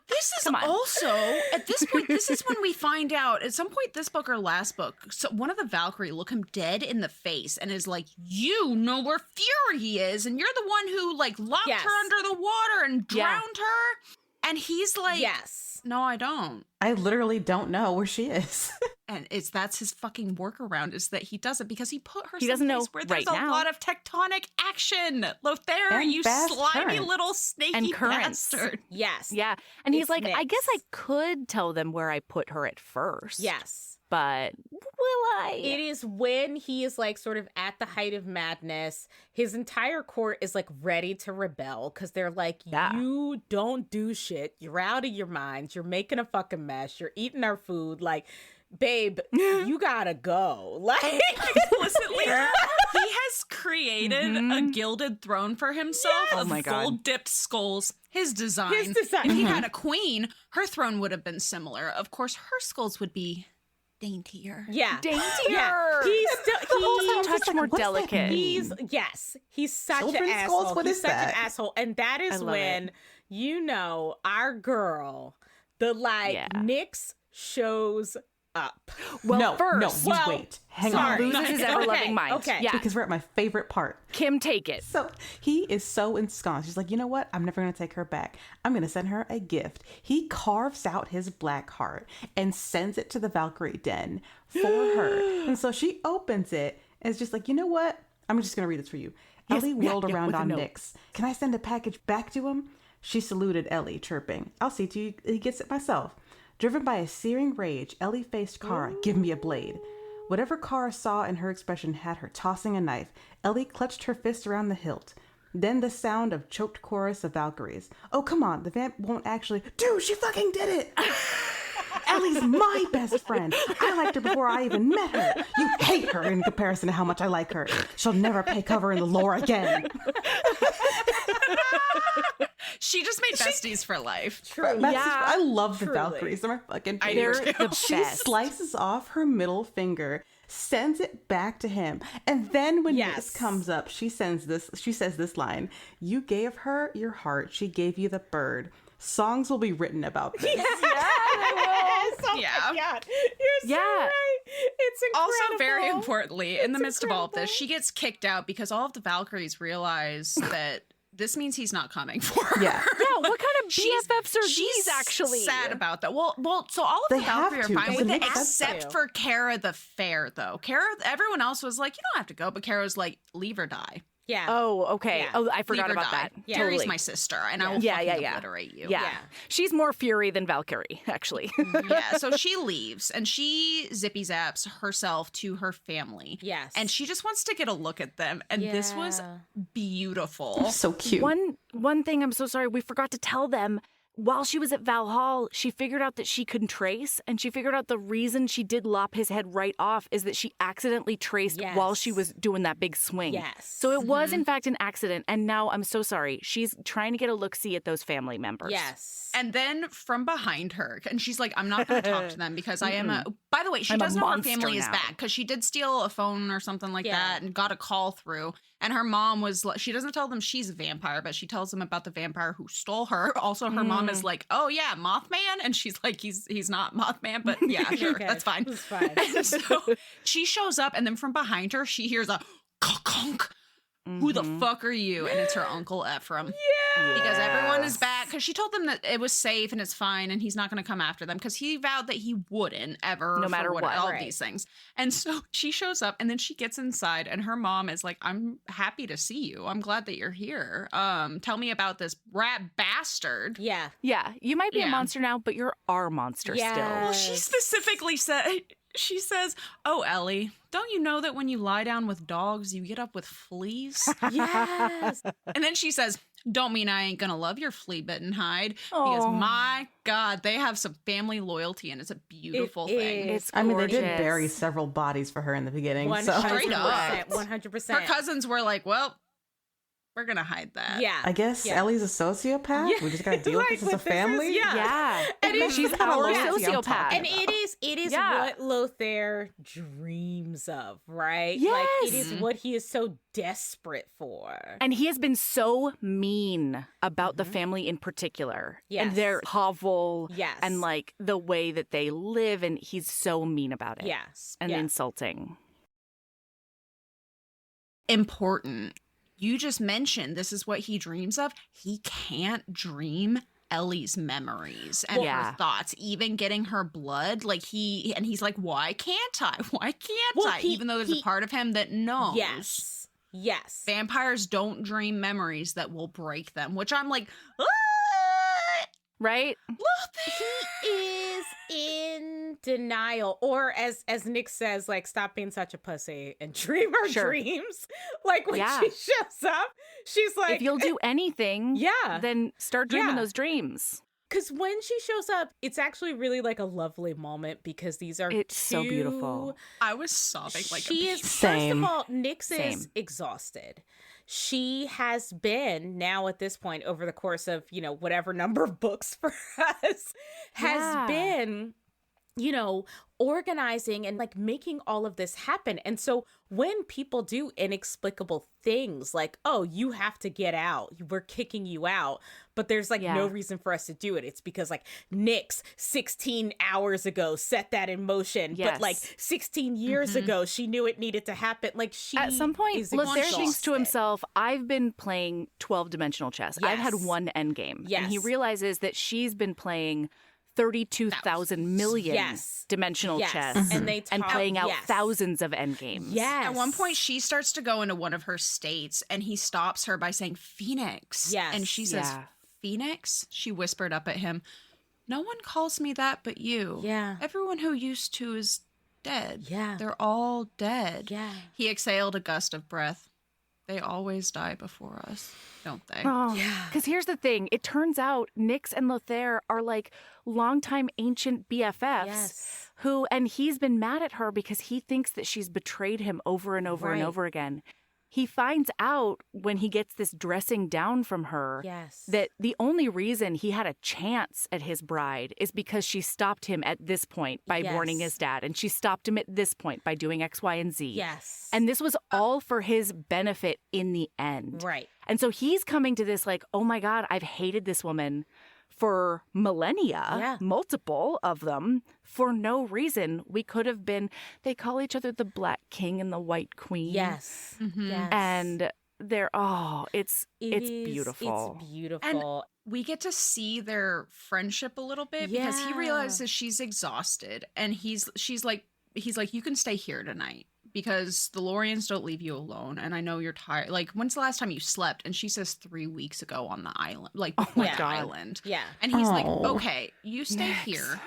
This is also, at this point, this is when we find out, at some point this book or last book, so one of the Valkyrie look him dead in the face and is like, you know where Fury is, and you're the one who, like, locked her under the water and drowned her. And he's like, no, I don't. I literally don't know where she is. And that's his fucking workaround, is that he doesn't, because he put her doesn't know where there's right a now. lot of tectonic action. Lothaire, And you fast slimy currents. little snaky And currents. bastard. Yes. Yeah. And he's It's like, I guess I mixed. could tell them where I put her at first. Yes. But will I? It is when he is like sort of at the height of madness. His entire court is like ready to rebel because they're like, you don't do shit. You're out of your minds. You're making a fucking mess. You're eating our food. Like, babe, you gotta go. Like, Explicitly, he has created a gilded throne for himself Oh of my God. gold-dipped skulls. His design. If he had a queen, her throne would have been similar. Of course, her skulls would be daintier. yeah. Daintier. Yeah. He's still, a touch more delicate. He's such an Children's asshole. skulls? What He's is such that? an asshole. And that is love when, you know, our girl, the Nyx shows up. Well, no, first, wait. Hang sorry. on. loses his ever-loving mind. Okay. Yeah. Because we're at my favorite part. Kim, take it. So he is so ensconced. He's like, you know what? I'm never going to take her back. I'm going to send her a gift. He carves out his black heart and sends it to the Valkyrie den for her. And so she opens it and is just like, you know what? I'm just going to read this for you. Yes, Ellie whirled yeah, around with a on note. Nyx. Can I send a package back to him? She saluted Ellie, chirping. I'll see to you he gets it myself. Driven by a searing rage, Ellie faced Kara. Give me a blade. Whatever Kara saw in her expression had her tossing a knife. Ellie clutched her fist around the hilt. Then the sound of choked chorus of Valkyries. Oh, come on. The vamp won't actually... Dude, she fucking did it! Ellie's my best friend. I liked her before I even met her. You hate her in comparison to how much I like her. She'll never pay cover in the lore again. She just made besties for life. True. I love the truly. Valkyries. They're my fucking I favorite. do They're the She best. slices off her middle finger, sends it back to him, and then when Yes. this comes up, she says this line: "You gave her your heart. She gave you the bird. Songs will be written about this." Oh Yeah. my God. You're so right. It's incredible. Also, very importantly, in the It's midst of all of this, incredible. she gets kicked out because all of the Valkyries realize that this means he's not coming for her. Yeah. Yeah, what kind of BFFs are She's these, actually? sad about that. Well, so all of They the Valkyries have are to, fine because with it it, makes sense except to. for Kara the Fair, though. Everyone else was like, you don't have to go, but Kara's like, leave or die. Yeah. Oh, okay. Yeah. Oh, I forgot Leave or about die. that. Yeah. Terry's Totally. my sister, and I will Yeah, fucking yeah. obliterate you. Yeah. Yeah. She's more Fury than Valkyrie, actually. Yeah, so she leaves, and she zippy zaps herself to her family. Yes. And she just wants to get a look at them, and this was Yeah. beautiful. So cute. One thing, I'm so sorry, we forgot to tell them. While she was at Valhall, she figured out that she could trace, and she figured out the reason she did lop his head right off is that she accidentally traced while she Yes. was doing that big swing. Yes. So it was, in fact, an accident, and now I'm so sorry. She's trying to get a look-see at those family members. Yes. And then from behind her, and she's like, I'm not going to talk to them because I am a... By the way, she I'm a does know her monster family is now. back because she did steal a phone or something like Yeah. that and got a call through. And her mom was... She doesn't tell them she's a vampire, but she tells them about the vampire who stole her. Also, her mom is like, oh, yeah, Mothman? And she's like, he's not Mothman, but yeah, sure, Okay, that's fine. it's fine. And so she shows up, and then from behind her, she hears a conk. Who the fuck are you? And it's her Uncle Ephraim. Because everyone is back. Because she told them that it was safe and it's fine and he's not going to come after them. Because he vowed that he wouldn't ever. No matter what. All Right. these things. And so she shows up and then she gets inside and her mom is like, I'm happy to see you. I'm glad that you're here. Tell me about this rat bastard. Yeah. Yeah, you might be a Yeah. monster now, but you're our monster Yeah. still. Well, she specifically said, she says, oh, Ellie, don't you know that when you lie down with dogs, you get up with fleas? Yes. And then she says, don't mean I ain't gonna love your flea-bitten hide. Because Oh. my God, they have some family loyalty and it's a beautiful thing. is. It's I mean, they did gorgeous. bury several bodies for her in the beginning. So 100%. Straight up. 100%. Her cousins were like, well, We're gonna hide that. Yeah. I guess Ellie's a sociopath. Yeah. We just gotta deal with this as a family. Yeah. And She's That's our loyalty I'm sociopath. talking And about. it is what Lothaire dreams of, right? Yes. Like, it is what he is so desperate for. And he has been so mean about the family in particular. Yes. And their hovel. Yes. And like the way that they live. And he's so mean about it. Yes. And Yeah. insulting. Important. You just mentioned this is what he dreams of. He can't dream Ellie's memories and Yeah. her thoughts, even getting her blood. Like he's like, why can't I? Why can't Well, I? Even though there's a part of him that knows. Yes. Yes. Vampires don't dream memories that will break them, which I'm like, Right? He is in denial, or as Nick says, like, stop being such a pussy and dream our Sure. dreams. Like, when Yeah. she shows up, she's like, If you'll do anything, yeah. then start dreaming Yeah. those dreams. Because when she shows up, it's actually really like a lovely moment because these are It's so beautiful. I was sobbing like she a is baby. Same. First of all, Nyx is Same. exhausted. She has been now at this point over the course of, whatever number of books for us has Yeah. been, organizing and like making all of this happen. And so when people do inexplicable things like, oh, you have to get out, we're kicking you out, but there's like no reason for us to do it. It's because like Nyx 16 hours ago set that in motion, but like 16 years ago, she knew it needed to happen. Like she At some point, is Lothaire thinks to exhausted. himself, I've been playing 12-dimensional chess. I've had Yes. one endgame. And he Yes. realizes that she's been playing 32,000 million Yes. dimensional Yes. chess And they and talk- playing out yes. thousands of endgames. Yes. At one point, she starts to go into one of her states, and he stops her by saying, Phoenix. Yes. And she says, Yeah. Phoenix? She whispered up at him, no one calls me that but you. Yeah. Everyone who used to is dead. Yeah. They're all dead. Yeah. He exhaled a gust of breath. They always die before us, don't they? Oh, Yeah. because here's the thing. It turns out Nyx and Lothaire are like longtime ancient BFFs Yes. and he's been mad at her because he thinks that she's betrayed him over and over and Right. over again. He finds out when he gets this dressing down from her Yes. that the only reason he had a chance at his bride is because she stopped him at this point by warning Yes. his dad, and she stopped him at this point by doing X, Y, and Z. Yes. And this was all for his benefit in the end. Right. And so he's coming to this like, oh my God, I've hated this woman for millennia, multiple of them, for no reason. We could have been, they call each other the Black King and the White Queen. Yes. Yes. And they're, it's It is- It's beautiful. We get to see their friendship a little bit because he Yeah. realizes she's exhausted, and he's like, you can stay here tonight because the Lorians don't leave you alone, and I know you're tired. Like, when's the last time you slept? And she says 3 weeks ago on the island, like my the God. island. Yeah. And he's like, Oh. okay, you stay here.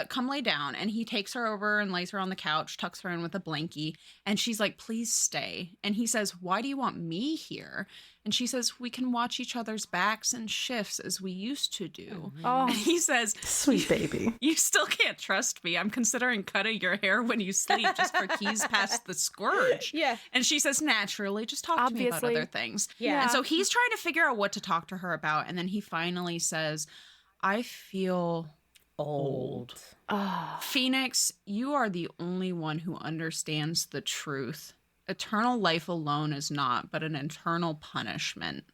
Come lay down. And he takes her over and lays her on the couch, tucks her in with a blankie. And she's like, please stay. And he says, why do you want me here? And she says, we can watch each other's backs and shifts as we used to do. Oh, And he says, Sweet baby. you still can't trust me. I'm considering cutting your hair when you sleep just for keys past the scourge. Yeah. And she says, naturally, just talk to me about Obviously. other things. Yeah. And so he's trying to figure out what to talk to her about. And then he finally says, I feel old. oh. Phoenix, you are the only one who understands the truth. Eternal life alone is not, but an eternal punishment.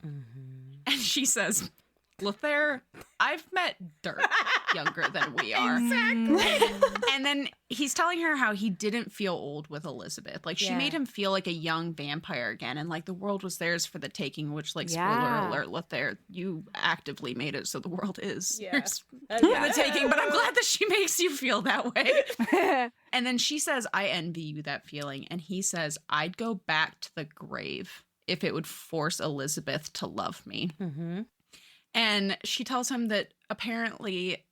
And she says, Lothaire, I've met dirt younger than we are. And then he's telling her how he didn't feel old with Elizabeth. Like, she Yeah. made him feel like a young vampire again. And, like, the world was theirs for the taking, which, like, Yeah. spoiler alert, Lothaire, you actively made it so the world is Yeah. yours for the taking. But I'm glad that she makes you feel that way. And then she says, I envy you that feeling. And he says, I'd go back to the grave if it would force Elizabeth to love me. Mm-hmm. And she tells him that apparently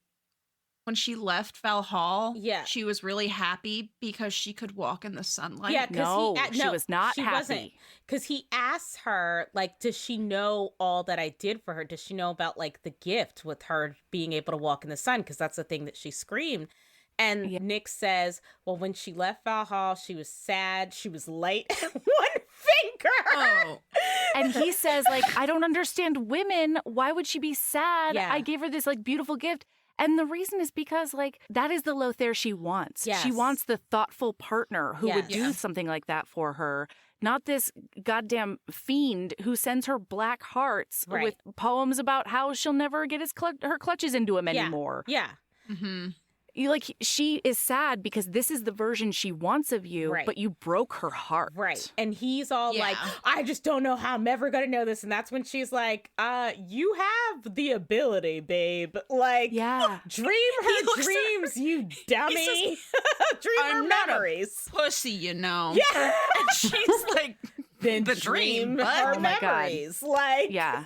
when she left Valhalla, Yeah. she was really happy because she could walk in the sunlight. Yeah, 'cause No, he, she was not she happy. wasn't. Because he asks her, like, does she know all that I did for her? Does she know about, like, the gift with her being able to walk in the sun? Because that's the thing that she screamed. And Yeah. Nick says, well, when she left Valhalla, she was sad. She was late. One finger. her. Oh. And he says, like, I don't understand women. Why would she be sad? Yeah. I gave her this, like, beautiful gift. And the reason is because, like, that is the Lothaire she wants. Yes. She wants the thoughtful partner who would Yes. do Yeah. something like that for her, not this goddamn fiend who sends her black hearts Right. with poems about how she'll never get her clutches into him anymore. Yeah. Mm-hmm. She is sad because this is the version she wants of you, Right. but you broke her heart. Right. And he's all like, Yeah. I just don't know how I'm ever going to know this. And that's when she's like, you have the ability, babe. Like, Yeah. dream He her looks at dreams, you dummy. Dream her I'm not a memories. pussy, you know. Yeah. And she's like, Then the dream dream, but- her Oh my God. memories. Like, Yeah.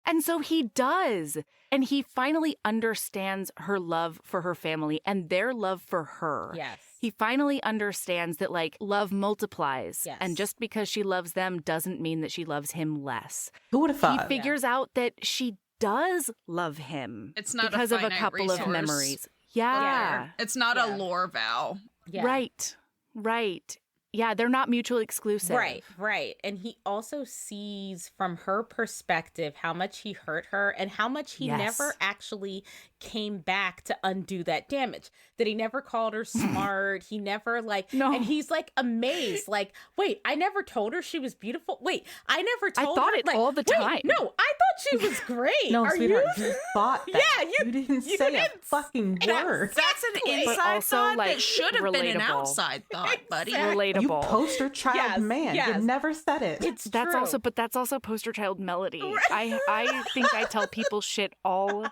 And so he does. And he finally understands her love for her family and their love for her. yes. He finally understands that, like, love multiplies. Yes. And just because she loves them doesn't mean that she loves him less. Who would have He thought? figures out that she does love him. It's not a because of a finite couple of resource. memories. Yeah. it's not Yeah. a lore vow. Yeah. Right. Right. Yeah, they're not mutually exclusive. Right, right. And he also sees from her perspective how much he hurt her and how much he Yes. never actually came back to undo that damage. That he never called her smart. He never No. and he's like amazed, like, wait, I never told her she was beautiful. Wait, I never I told thought her it like, all the wait, time. No, I thought she was great. No, Are sweetheart, you? you thought that. Yeah, you didn't you say didn't a fucking Yes. word. That's an But inside also, thought like, that should have been an relatable. outside thought, buddy. Exactly. You Relatable. poster child Yes, man. yes. You never said it. It's That's true. also poster child melody. I think I tell people shit all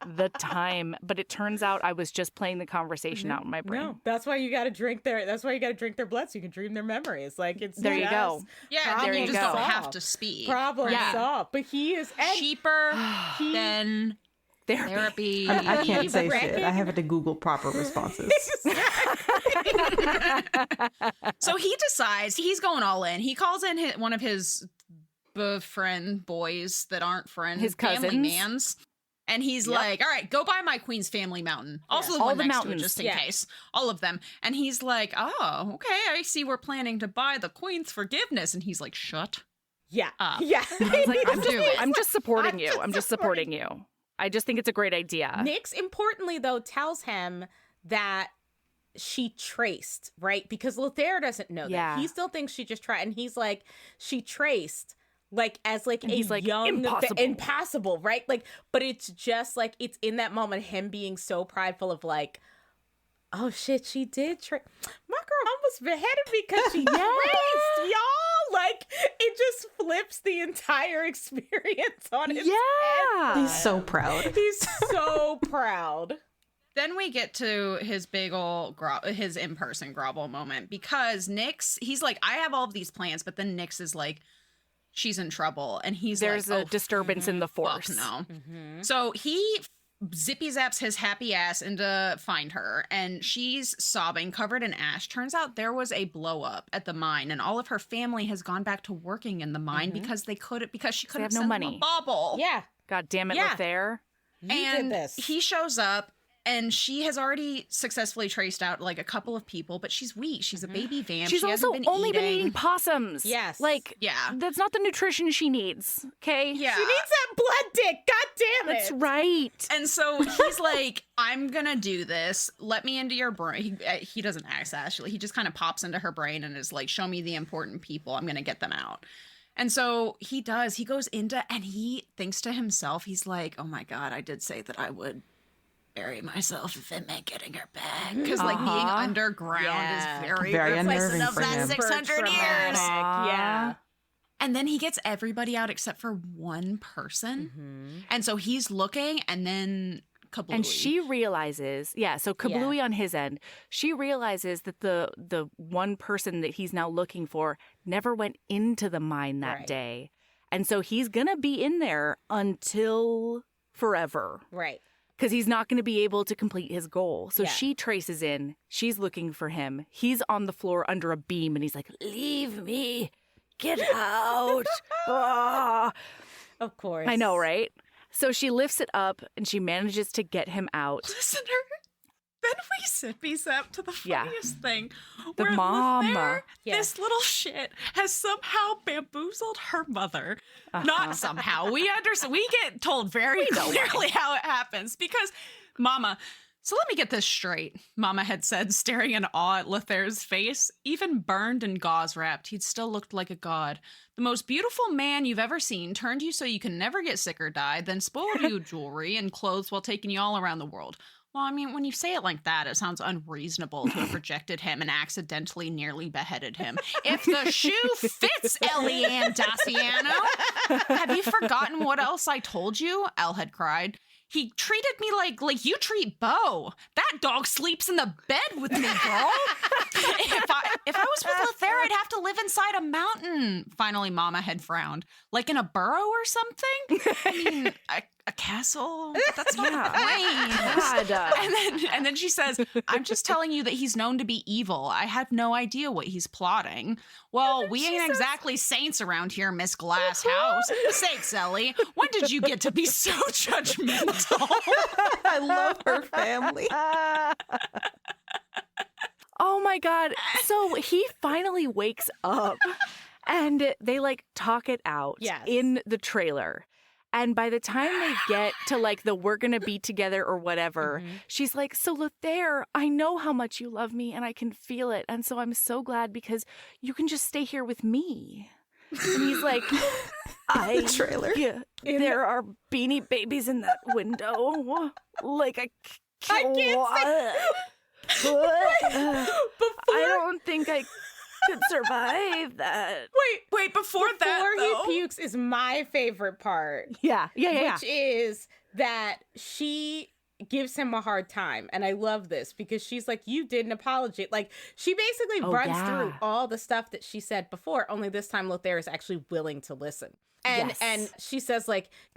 the time, but it turns out I was just playing the conversation out in my brain. No, that's why you got to drink their. That's why you got to drink their blood so you can dream their memories. Like it's There you just go. Yeah, Problem then you just don't solved. have to speak. Problem Yeah. solved. But he is and Cheaper he- than Therapy. therapy. I can't say Right. shit. I have to Google proper responses. So he decides he's going all in. He calls in one of his friend boys that aren't friends, His family cousins. mans. And he's Yep. like, all right, go buy my Queen's Family Mountain. Also the All one the next to it, mountains. just in Yeah. case. All of them. And he's like, oh, okay, I see we're planning to buy the Queen's forgiveness. And he's like, shut yeah, up. yeah. I was like, Do it. I'm just supporting I'm you. just I'm just supporting you. I just think it's a great idea. Nyx, importantly though, tells him that she traced, right? Because Lothaire doesn't know Yeah. that. He still thinks she just tried, and he's like, she traced. Like as like And a he's like, young impossible. impossible, right? Like, but it's just like it's in that moment him being so prideful of like, oh shit, she did trick. My girl almost beheaded me because she traced, y'all. Like it just flips the entire experience on its Yeah. head. He's so proud. He's so proud. Then we get to his big ol' his in-person grovel moment because Nyx, he's like, I have all of these plans, but then Nyx is like, she's in trouble, and he's There's like, a disturbance in the fuck force. no. Mm-hmm. So he zippy zaps his happy ass into find her, and she's sobbing, covered in ash. Turns out there was a blow up at the mine, and all of her family has gone back to working in the mine because she couldn't They have no send them money. a bauble. Yeah, God damn it, Yeah. Lothaire. you And did this. he shows up, and she has already successfully traced out like a couple of people, but she's weak. She's a baby vamp. She's she also hasn't only been eating possums. Yes. Like, Yeah. that's not the nutrition she needs. Okay? Yeah. She needs that blood dick. God damn it. That's right. And so he's like, I'm gonna do this. Let me into your brain. He doesn't ask, actually. He just kind of pops into her brain and is like, show me the important people. I'm gonna get them out. And so he does. He goes into, and he thinks to himself, he's like, oh my God, I did say that I would bury myself if it meant getting her back. Because like being Uh-huh. underground Yeah. is very Very reminiscent unnerving of for that him. 600 Super years. traumatic. Aw. Yeah. And then he gets everybody out except for one person. Mm-hmm. And so he's looking, and then kablooey. And she realizes, so Kablooey on his end, she realizes that the one person that he's now looking for never went into the mine that Right. day. And so he's going to be in there until forever Right. because he's not going to be able to complete his goal. So Yeah. she traces in. She's looking for him. He's on the floor under a beam and he's like, leave me. Get out. Ah. Of course. I know, right? So she lifts it up and she manages to get him out. Listener, then we zap to the funniest thing. The where mama. Lothaire, this little shit, has somehow bamboozled her mother. Not somehow. We understand. We get told very clearly how it happens because Mama... So let me get this straight, Mama had said, staring in awe at Lothaire's face. Even burned and gauze-wrapped, he'd still looked like a god. The most beautiful man you've ever seen turned you so you can never get sick or die, then spoiled you jewelry and clothes while taking you all around the world. Well, I mean, when you say it like that, it sounds unreasonable to have rejected him and accidentally nearly beheaded him. If the shoe fits, Eliane Daciano! Have you forgotten what else I told you? Elle had cried. He treated me like you treat Beau. That dog sleeps in the bed with me, girl. If I was with Lothaire, I'd have to live inside a mountain. Finally, Mama had frowned. Like in a burrow or something? I mean, a castle? That's not a plane. And then she says, I'm just telling you that he's known to be evil. I have no idea what he's plotting. Well, we ain't exactly saints around here, Miss Glasshouse. Sakes, Ellie. When did you get to be so judgmental? I love her family. Oh my God. So he finally wakes up and they talk it out in the trailer. And by the time they get to the we're going to be together or whatever, she's like, so Lothaire, I know how much you love me and I can feel it. And so I'm so glad because you can just stay here with me. And he's like, the trailer. Yeah, there are beanie babies in that window. I can't say. I don't think I could survive that. Wait, before that, he pukes is my favorite part. Yeah. Which is that she gives him a hard time. And I love this because she's like, you didn't apologize. She basically runs through all the stuff that she said before, only this time Lothaire is actually willing to listen. And she says,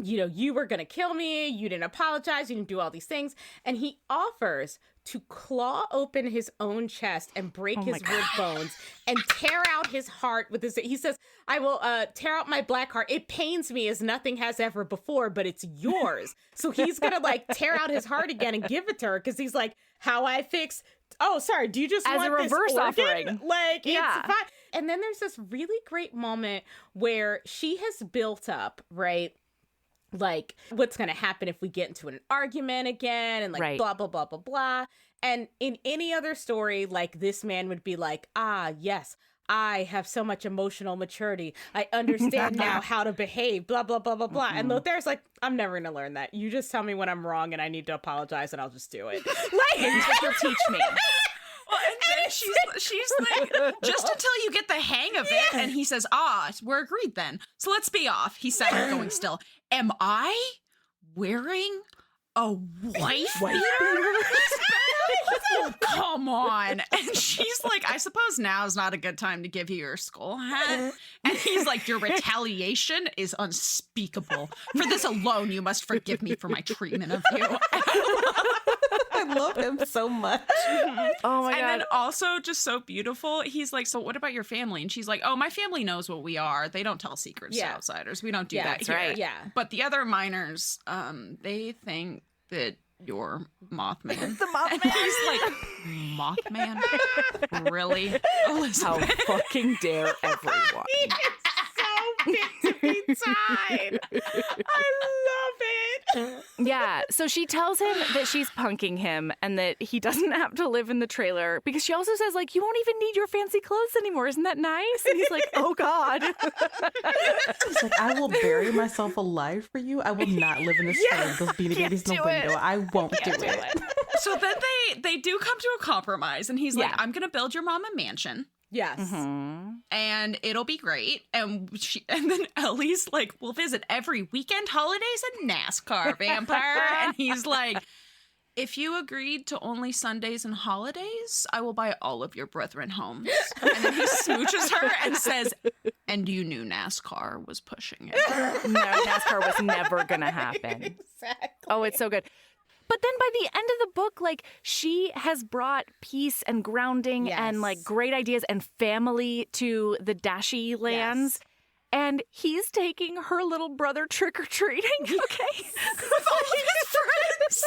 you were going to kill me. You didn't apologize. You didn't do all these things. And he offers to claw open his own chest and break his rib bones and tear out his heart with his... He says, I will tear out my black heart. It pains me as nothing has ever before, but it's yours. So he's going to tear out his heart again and give it to her because he's like, how I fix... Oh, sorry. Do you just as want a reverse this organ? offering? It's fine. And then there's this really great moment where she has built up, right? What's going to happen if we get into an argument again and blah, blah, blah, blah, blah. And in any other story, this man would be like, yes, I have so much emotional maturity. I understand now how to behave, blah, blah, blah, blah, blah. And Lothaire's like, I'm never going to learn that. You just tell me when I'm wrong and I need to apologize and I'll just do it. You'll teach me. Well, and then she's like, just until you get the hang of it. And he says, we're agreed then. So let's be off. He said, going still. Am I wearing a wife beater? Oh, come on. And she's like, I suppose now is not a good time to give you your skull hat. And he's like, your retaliation is unspeakable. For this alone, you must forgive me for my treatment of you. I love him so much. Oh my God. And then also just so beautiful. He's like, so what about your family? And she's like, oh, my family knows what we are. They don't tell secrets to outsiders. We don't do that that's here. right. Yeah. But the other miners, they think that you're Mothman. The Mothman. And he's like, Mothman? Really? Elizabeth? How fucking dare everyone. So fit to be tied. I love it. Yeah. So she tells him that she's punking him and that he doesn't have to live in the trailer because she also says, you won't even need your fancy clothes anymore. Isn't that nice? And he's like, oh, God. He's like, I will bury myself alive for you. I will not live in this trailer with those beanie babies in the window. I won't do it. So then they do come to a compromise and he's like, I'm going to build your mom a mansion. Yes. And it'll be great. And then Ellie's like, we'll visit every weekend, holidays, and NASCAR, vampire. And he's like, if you agreed to only Sundays and holidays, I will buy all of your brethren homes. And then he smooches her and says, and you knew NASCAR was pushing it. No, NASCAR was never going to happen. Exactly. Oh, it's so good. But then by the end of the book, she has brought peace and grounding and great ideas and family to the Dashi lands. Yes. And he's taking her little brother trick-or-treating, okay? With all his friends.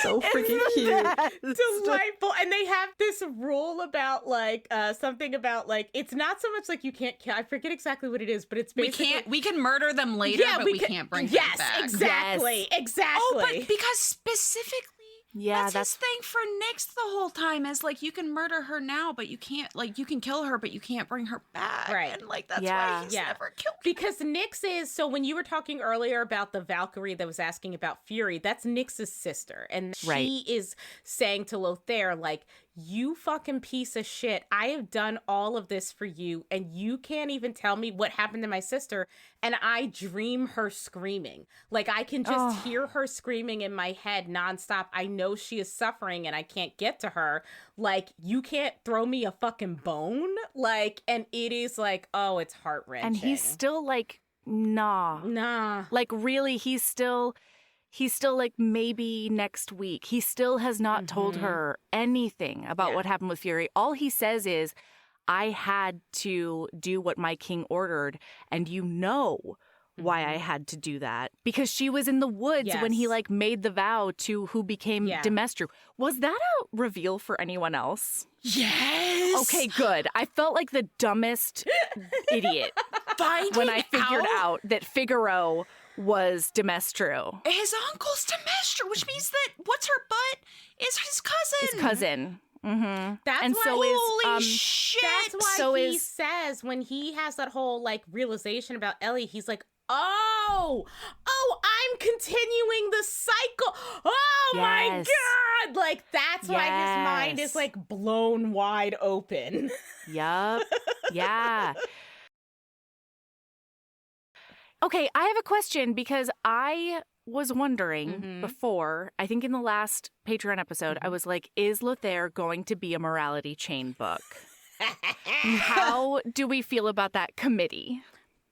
so freaking cute. Delightful. And they have this rule about like something about like it's not so much like you can't kill. I forget exactly what it is, but it's basically we can murder them later, but we can't bring them back. Yes, exactly. Oh, but because specifically Yeah, that's his thing for Nyx the whole time is like you can murder her now, but you can't you can kill her, but you can't bring her back. Right. And like that's why he's never killed her. Because Nyx is so when you were talking earlier about the Valkyrie that was asking about Fury, that's Nyx's sister. And she is saying to Lothaire, like, you fucking piece of shit. I have done all of this for you, and you can't even tell me what happened to my sister. And I dream her screaming. Like, I can just hear her screaming in my head nonstop. I know she is suffering, and I can't get to her. Like, you can't throw me a fucking bone. Like, and it is like, oh, it's heart-wrenching. And he's still like, nah. Like, really, he's still like, maybe next week. He still has not told her anything about what happened with Fury. All he says is, I had to do what my king ordered, and you know why I had to do that. Because she was in the woods when he, like, made the vow to who became Demestru. Was that a reveal for anyone else? Yes! Okay, good. I felt like the dumbest idiot when I figured out that Figaro was Demestru. His uncle's Demestru, which means that what's her butt is his cousin. His cousin. Mm-hmm. That's and why, so holy is, shit. That's why he says when he has that whole like realization about Ellie, he's like, oh, I'm continuing the cycle. Oh my God. Like that's why his mind is like blown wide open. Yup. Yeah. Okay, I have a question because I was wondering before, I think in the last Patreon episode, I was like, is Lothaire going to be a morality chain book? How do we feel about that committee?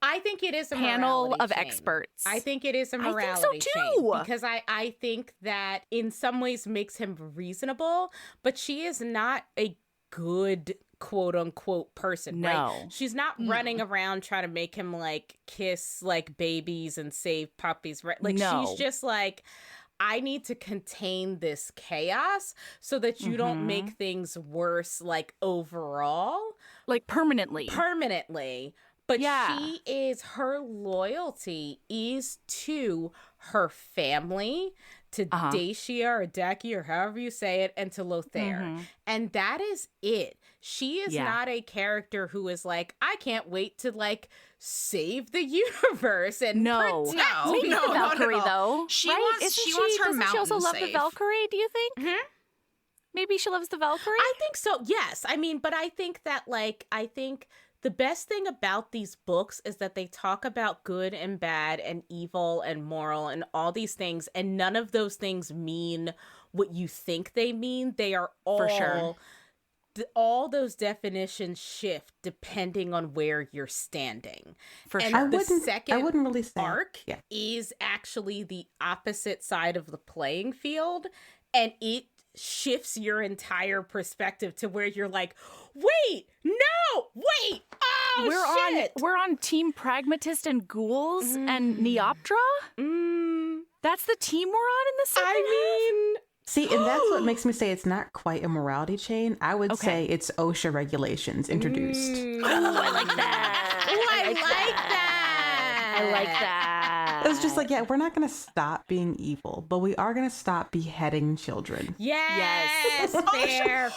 I think it is a panel of chain. Experts. I think it is a morality I think so too. chain because I think that in some ways makes him reasonable, but she is not a good quote unquote person. No. Right? She's not running around trying to make him like kiss like babies and save puppies. Right? Like she's just like, I need to contain this chaos so that you don't make things worse like overall. Like permanently. But her loyalty is to her family, to Dacia or Daki or however you say it, and to Lothaire. And that is it. She is not a character who is like, I can't wait to like save the universe and protect maybe the Valkyrie though. She right? wants her doesn't mountain she also love safe. the Valkyrie, do you think? Maybe she loves the Valkyrie? I think so. Yes. I mean, but I think that the best thing about these books is that they talk about good and bad and evil and moral and all these things. And none of those things mean what you think they mean. They are all, for sure. All those definitions shift depending on where you're standing. For and sure. The second I wouldn't really say arc is actually the opposite side of the playing field. And it shifts your entire perspective to where you're like, wait, we're on Team Pragmatist and Ghouls and Neoptra? That's the team we're on in the second half? See, and that's what makes me say it's not quite a morality chain. I would say it's OSHA regulations introduced. Oh, I like that. I like that. It's just like, we're not going to stop being evil, but we are going to stop beheading children. Yes.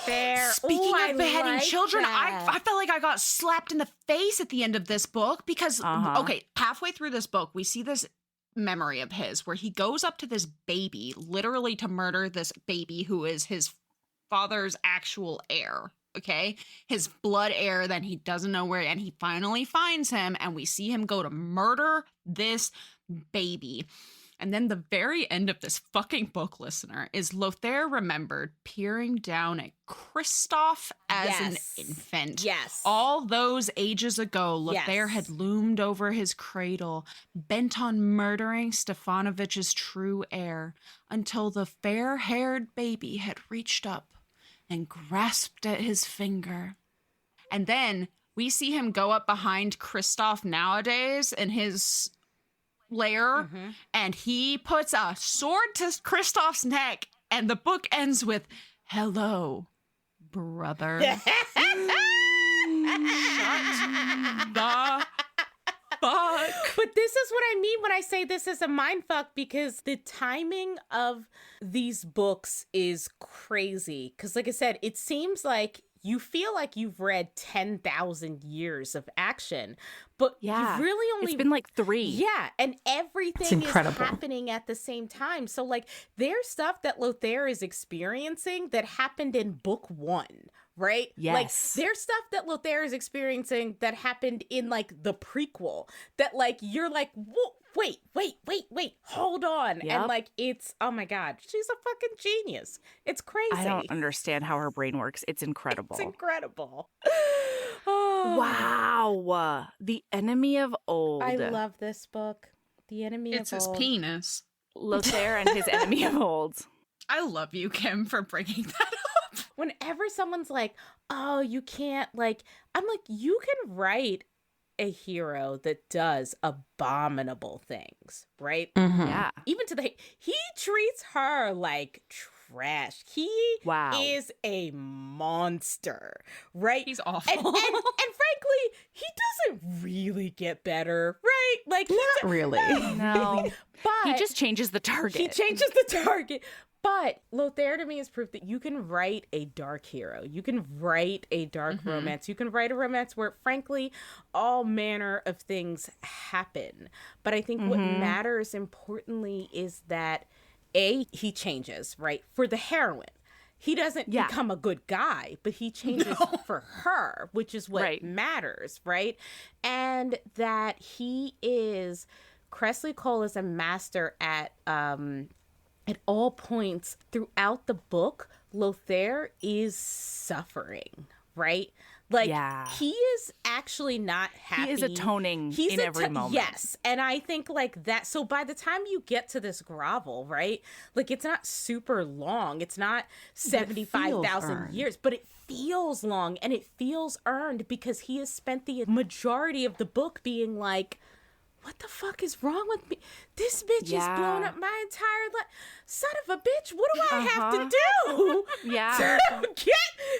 Fair. Speaking of beheading children, I felt like I got slapped in the face at the end of this book because, okay, halfway through this book, we see this memory of his where he goes up to this baby literally to murder this baby who is his father's actual heir. Okay, his blood heir, then he doesn't know where, and he finally finds him, and we see him go to murder this baby. And then the very end of this fucking book, listener, is Lothaire remembered peering down at Kristoff as an infant. Yes. All those ages ago, Lothaire had loomed over his cradle, bent on murdering Stefanovich's true heir, until the fair-haired baby had reached up and grasped at his finger. And then we see him go up behind Kristoff nowadays in his lair, and he puts a sword to Kristoff's neck And the book ends with, hello, brother. Shut the fuck. But this is what I mean when I say this is a mindfuck, because the timing of these books is crazy. Because like I said, it seems like you feel like you've read 10,000 years of action, but you've really only... It's been like 3. Yeah, and everything is happening at the same time. So like there's stuff that Lothaire is experiencing that happened in book 1. Right? Yes. Like there's stuff that Lothaire is experiencing that happened in like the prequel that like you're like, wait, hold on. Yep. And like it's, oh my God, she's a fucking genius. It's crazy. I don't understand how her brain works. It's incredible. It's incredible. Wow. The Enemy of Old. I love this book. The Enemy It's of his Old. penis. Lothaire and his Enemy of Old. I love you, Kim, for bringing that up. Whenever someone's like, oh, you can't, like, I'm like, you can write a hero that does abominable things, right? Mm-hmm. Yeah. Even to he treats her like trash. He is a monster, right? He's awful. And frankly, he doesn't really get better, right? Like, not really. No. But he just changes the target. He changes the target. But Lothaire to me is proof that you can write a dark hero. You can write a dark romance. You can write a romance where, frankly, all manner of things happen. But I think what matters importantly is that, A, he changes, right? For the heroine. He doesn't become a good guy, but he changes for her, which is what matters, right? And that he is... Kresley Cole is a master at all points throughout the book, Lothaire is suffering, right? Like, he is actually not happy. He is atoning in every moment. Yes. And I think, like, that... So by the time you get to this grovel, right? Like, it's not super long. It's not 75,000 years. But it feels long. And it feels earned because he has spent the majority of the book being like... What the fuck is wrong with me? This bitch is blowing up my entire life. Son of a bitch, what do I have to do to figure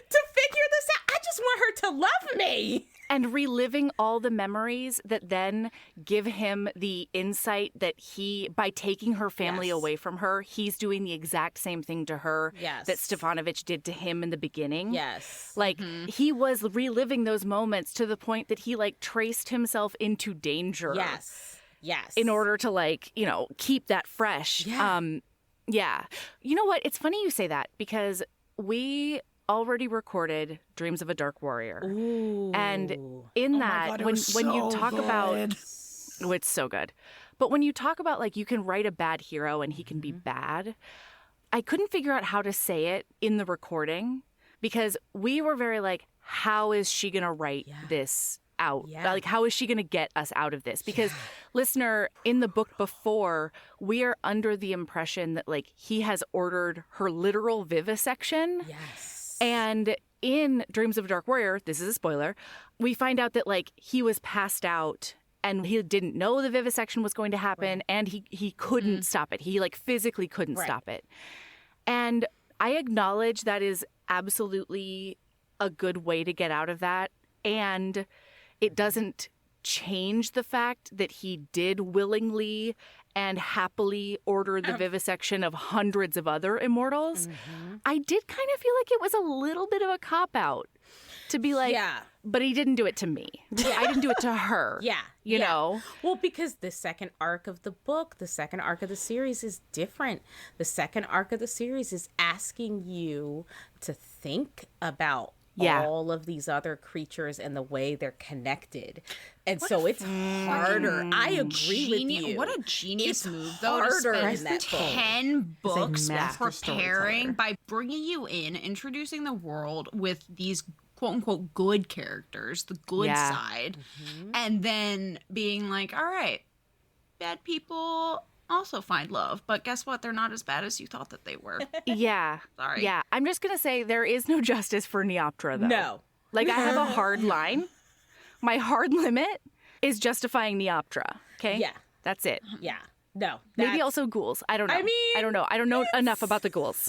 this out? I just want her to love me. And reliving all the memories that then give him the insight that by taking her family away from her, he's doing the exact same thing to her that Stefanovic did to him in the beginning. Yes. Like, he was reliving those moments to the point that he, like, traced himself into danger. Yes. In order to, like, you know, keep that fresh. Yeah. You know what? It's funny you say that because we already recorded Dreams of a Dark Warrior. Ooh. And in that, when you talk about... Oh, it's so good. But when you talk about, like, you can write a bad hero and he can be bad, I couldn't figure out how to say it in the recording because we were very like, how is she going to write this out? Like, how is she going to get us out of this? Because, listener, in the book before, we are under the impression that, like, he has ordered her literal vivisection. Yes. And in Dreams of a Dark Warrior, this is a spoiler, we find out that, like, he was passed out and he didn't know the vivisection was going to happen and he couldn't stop it. He, like, physically couldn't stop it. And I acknowledge that is absolutely a good way to get out of that. And it doesn't change the fact that he did willingly and happily order the vivisection of hundreds of other immortals. I did kind of feel like it was a little bit of a cop-out to be like, but he didn't do it to me. I didn't do it to her. You know? Well, because the second arc of the book, the second arc of the series is different. The second arc of the series is asking you to think about all of these other creatures and the way they're connected. And so it's harder. I agree with you. What a genius move, though, harder to in spend that 10 books master preparing by bringing you in, introducing the world with these quote-unquote good characters, the good side, and then being like, all right, bad people also find love, but guess what? They're not as bad as you thought that they were. Sorry. Yeah. I'm just going to say there is no justice for Neoptra, though. No. Like, I have a hard line. My hard limit is justifying Neoptra. Okay? Yeah. That's it. Yeah. Maybe also ghouls. I don't know. I don't know. I don't know enough about the ghouls.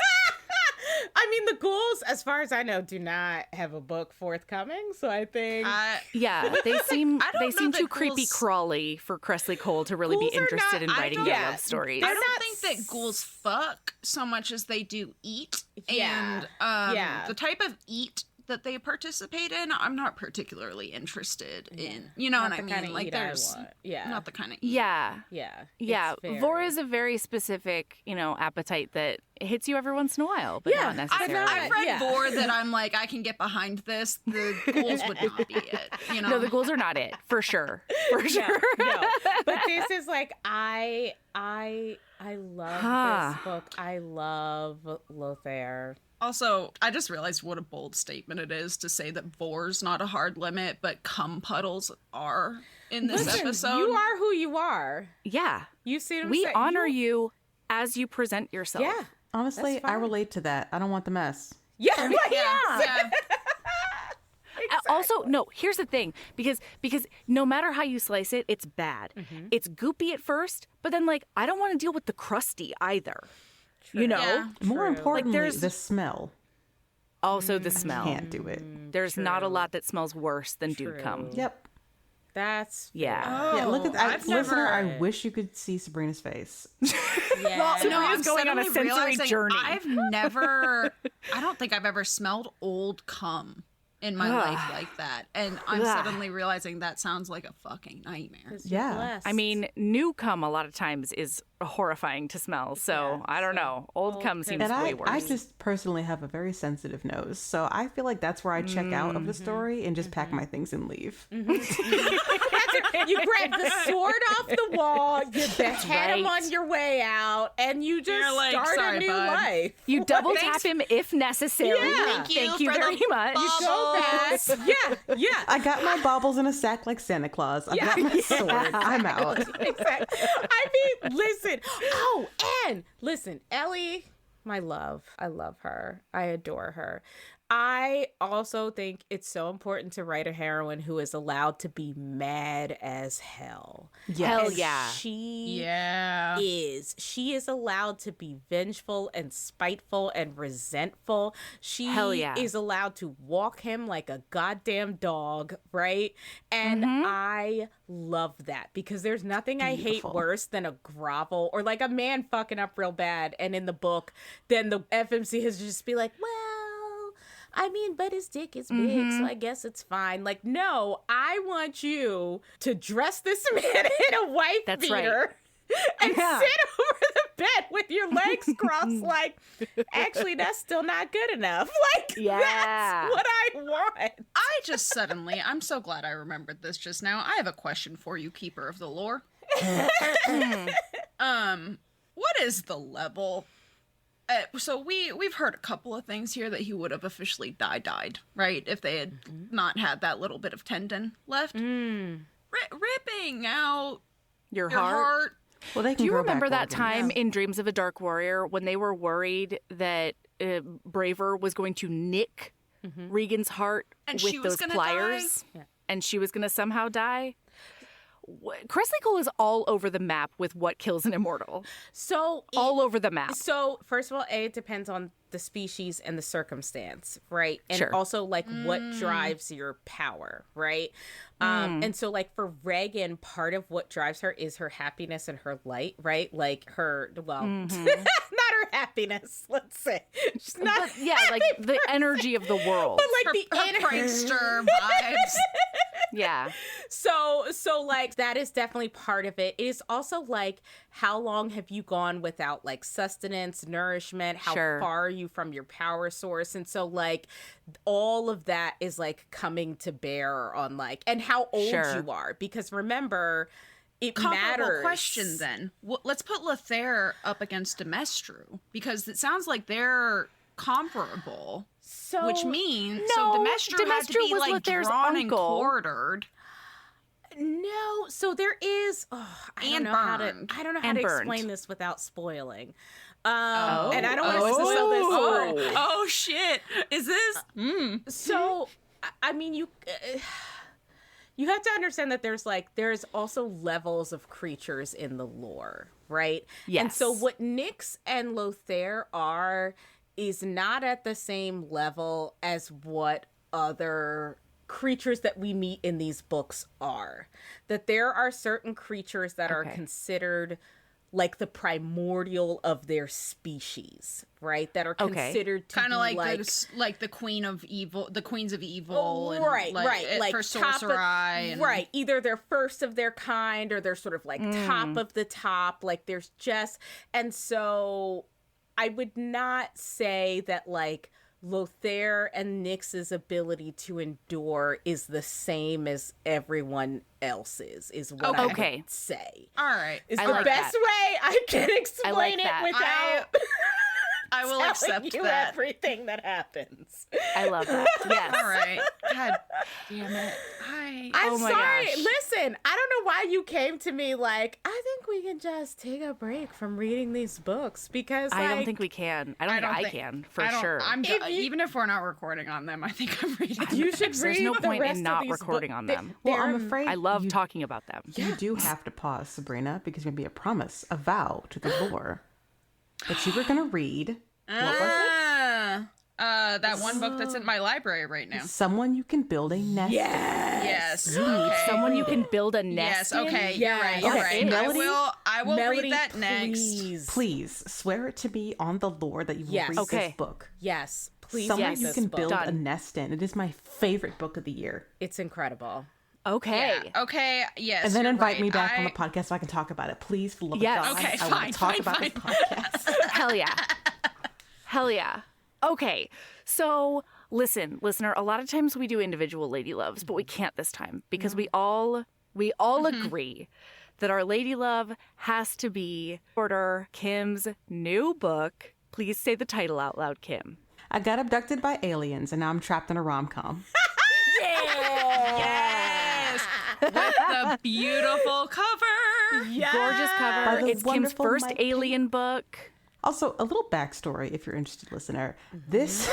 I mean, the ghouls, as far as I know, do not have a book forthcoming. So I think, they seem too that creepy crawly for Kresley Cole to really be Ghouls are interested not- in I writing don't- their yeah. love stories. I don't think that ghouls fuck so much as they do eat. Yeah. And the type of eat that they participate in, I'm not particularly interested in. You know Not what I the kinda mean? Like eat I there's want. Yeah. not the kind of eat. Yeah. Yeah. Vor is a very specific, appetite that hits you every once in a while, but not necessarily. I've read Vor that I'm like, I can get behind this. The ghouls would not be it. You know? No, the ghouls are not it, for sure. For sure. No. But this is like, I love this book. I love Lothaire. Also, I just realized what a bold statement it is to say that Vor's not a hard limit, but cum puddles are in this episode. You are who you are. Yeah. You see what I'm We saying? honor you as you present yourself. Yeah. Honestly, That's I fine. relate to that. I don't want the mess. Yeah. Yeah. Also, no, here's the thing. Because no matter how you slice it, it's bad. It's goopy at first, but then, I don't want to deal with the crusty either. You know? Yeah. More importantly, there's- the smell. Also, the smell. Can't do it. There's not a lot that smells worse than dude cum. Yep. That's Yeah. Yeah, look at that. I've Listener, never- I wish you could see Sabrina's face. yeah. Sabrina's going on a suddenly sensory realizing journey. I don't think I've ever smelled old cum in my life like that. And I'm suddenly realizing that sounds like a fucking nightmare. Yeah. I mean, new cum a lot of times is horrifying to smell. So I don't know. Old cum seems And way worse. I just personally have a very sensitive nose. So I feel like that's where I check out of the story and just pack my things and leave. You grab the sword off the wall, you behead him right. on your way out, and you just You're like, start "Sorry, a new bud." life. You double tap him if necessary. Yeah. Thank you for very the much. Go back. Yeah. I got my baubles in a sack like Santa Claus. I've got my sword. I'm out. Exactly. I mean, listen. Oh, and listen, Ellie, my love. I love her. I adore her. I also think it's so important to write a heroine who is allowed to be mad as hell. Hell And yeah. She Yeah. She is allowed to be vengeful and spiteful and resentful. She Hell yeah. is allowed to walk him like a goddamn dog, right? And I love that because there's nothing I hate Beautiful. worse than a grovel or like a man fucking up real bad. And in the book, then the FMC has to just be like, well, I mean, but his dick is big, so I guess it's fine. Like, no, I want you to dress this man in a wife That's beater and sit over the bed with your legs crossed like, actually, that's still not good enough. Like, Yeah. that's what I want. I just suddenly, I'm so glad I remembered this just now. I have a question for you, Keeper of the Lore. What is the level? So we've heard a couple of things here that he would have officially died, right? If they had not had that little bit of tendon left. Ripping out Your your heart. heart. Well, they can Do you grow remember back that organs. time in Dreams of a Dark Warrior when they were worried that Braver was going to nick Regan's heart And with she was those gonna pliers and she was going to somehow die? Kresley Cole is all over the map with what kills an immortal. So, All over the map. So, first of all, it depends on the species and the circumstance, right? And Sure. also, like, what drives your power, right? And so, like, for Regan, part of what drives her is her happiness and her light, right? Like, her, well, not her happiness, let's say. She's not, But yeah, like the energy of the world. but like the Her inner prankster vibes. Yeah. So like that is definitely part of it. It is also like how long have you gone without like sustenance, nourishment, how Sure. far are you from your power source? And so like all of that is like coming to bear on like and how old Sure. you are. Because remember, it Comparable matters. question then. Let's put Lothaire up against Demestru because it sounds like they're comparable. So Which means No, so Demestru had to Demestru be was like Lothaire's drawn and uncle. quartered. no, so there is I don't And know how to burned. I don't know how And to burned. explain this without spoiling. And I don't want to spoil this part. Oh shit! Is this? So, I mean, you have to understand that there's also levels of creatures in the lore, right? Yes. And so what Nyx and Lothaire are is not at the same level as what other creatures that we meet in these books are. That there are certain creatures that are considered like the primordial of their species, right? That are considered to kind of be like the queen of evil, the queens of evil, and right. for sorcerai, right. Either they're first of their kind or they're sort of like top of the top. Like there's just, and so I would not say that like Lothaire and Nyx's ability to endure is the same as everyone else's, is what I would say. All right. Is the best way I can explain it without I will accept you that. everything that happens. I love that. Yes. All right. God damn it. I'm sorry. Gosh. Listen, I don't know why you came to me like, I think we can just take a break from reading these books because I don't think we can. I don't think I can, for sure. Even if we're not recording on them, I think I'm reading them. You should read There's no the point rest in of not these recording books. on them. Well, I'm afraid I love talking about them. You do have to pause, Sabrina, because it's going to be a promise, a vow to the lore that you were going to read. What was it? That one book that's in my library right now. Someone you can build a nest. Yes. You need someone you can build a nest Yes. Okay. in? You're right. You're right. Melody? I will Melody, read that next. Please swear it to me on the Lord that you will read this book. Yes. Please. Someone read you this can book. build a nest in. It is my favorite book of the year. It's incredible. Okay. Yeah. Okay. Yes. And then you're invite right. me back on the podcast so I can talk about it. Please, for the love Yes. of God. Okay, I want fine, to talk fine, about fine. this podcast. Hell yeah. Hell yeah. Okay. So listen, listener, a lot of times we do individual lady loves, but we can't this time because we all agree that our lady love has to be Porter Kim's new book. Please say the title out loud, Kim. I got abducted by aliens and now I'm trapped in a rom-com. Yes. With the beautiful cover. Gorgeous cover. By the It's Kim's wonderful first Mike alien book. Also, a little backstory if you're interested, listener. This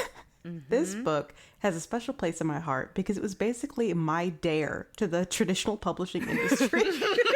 book has a special place in my heart because it was basically my dare to the traditional publishing industry.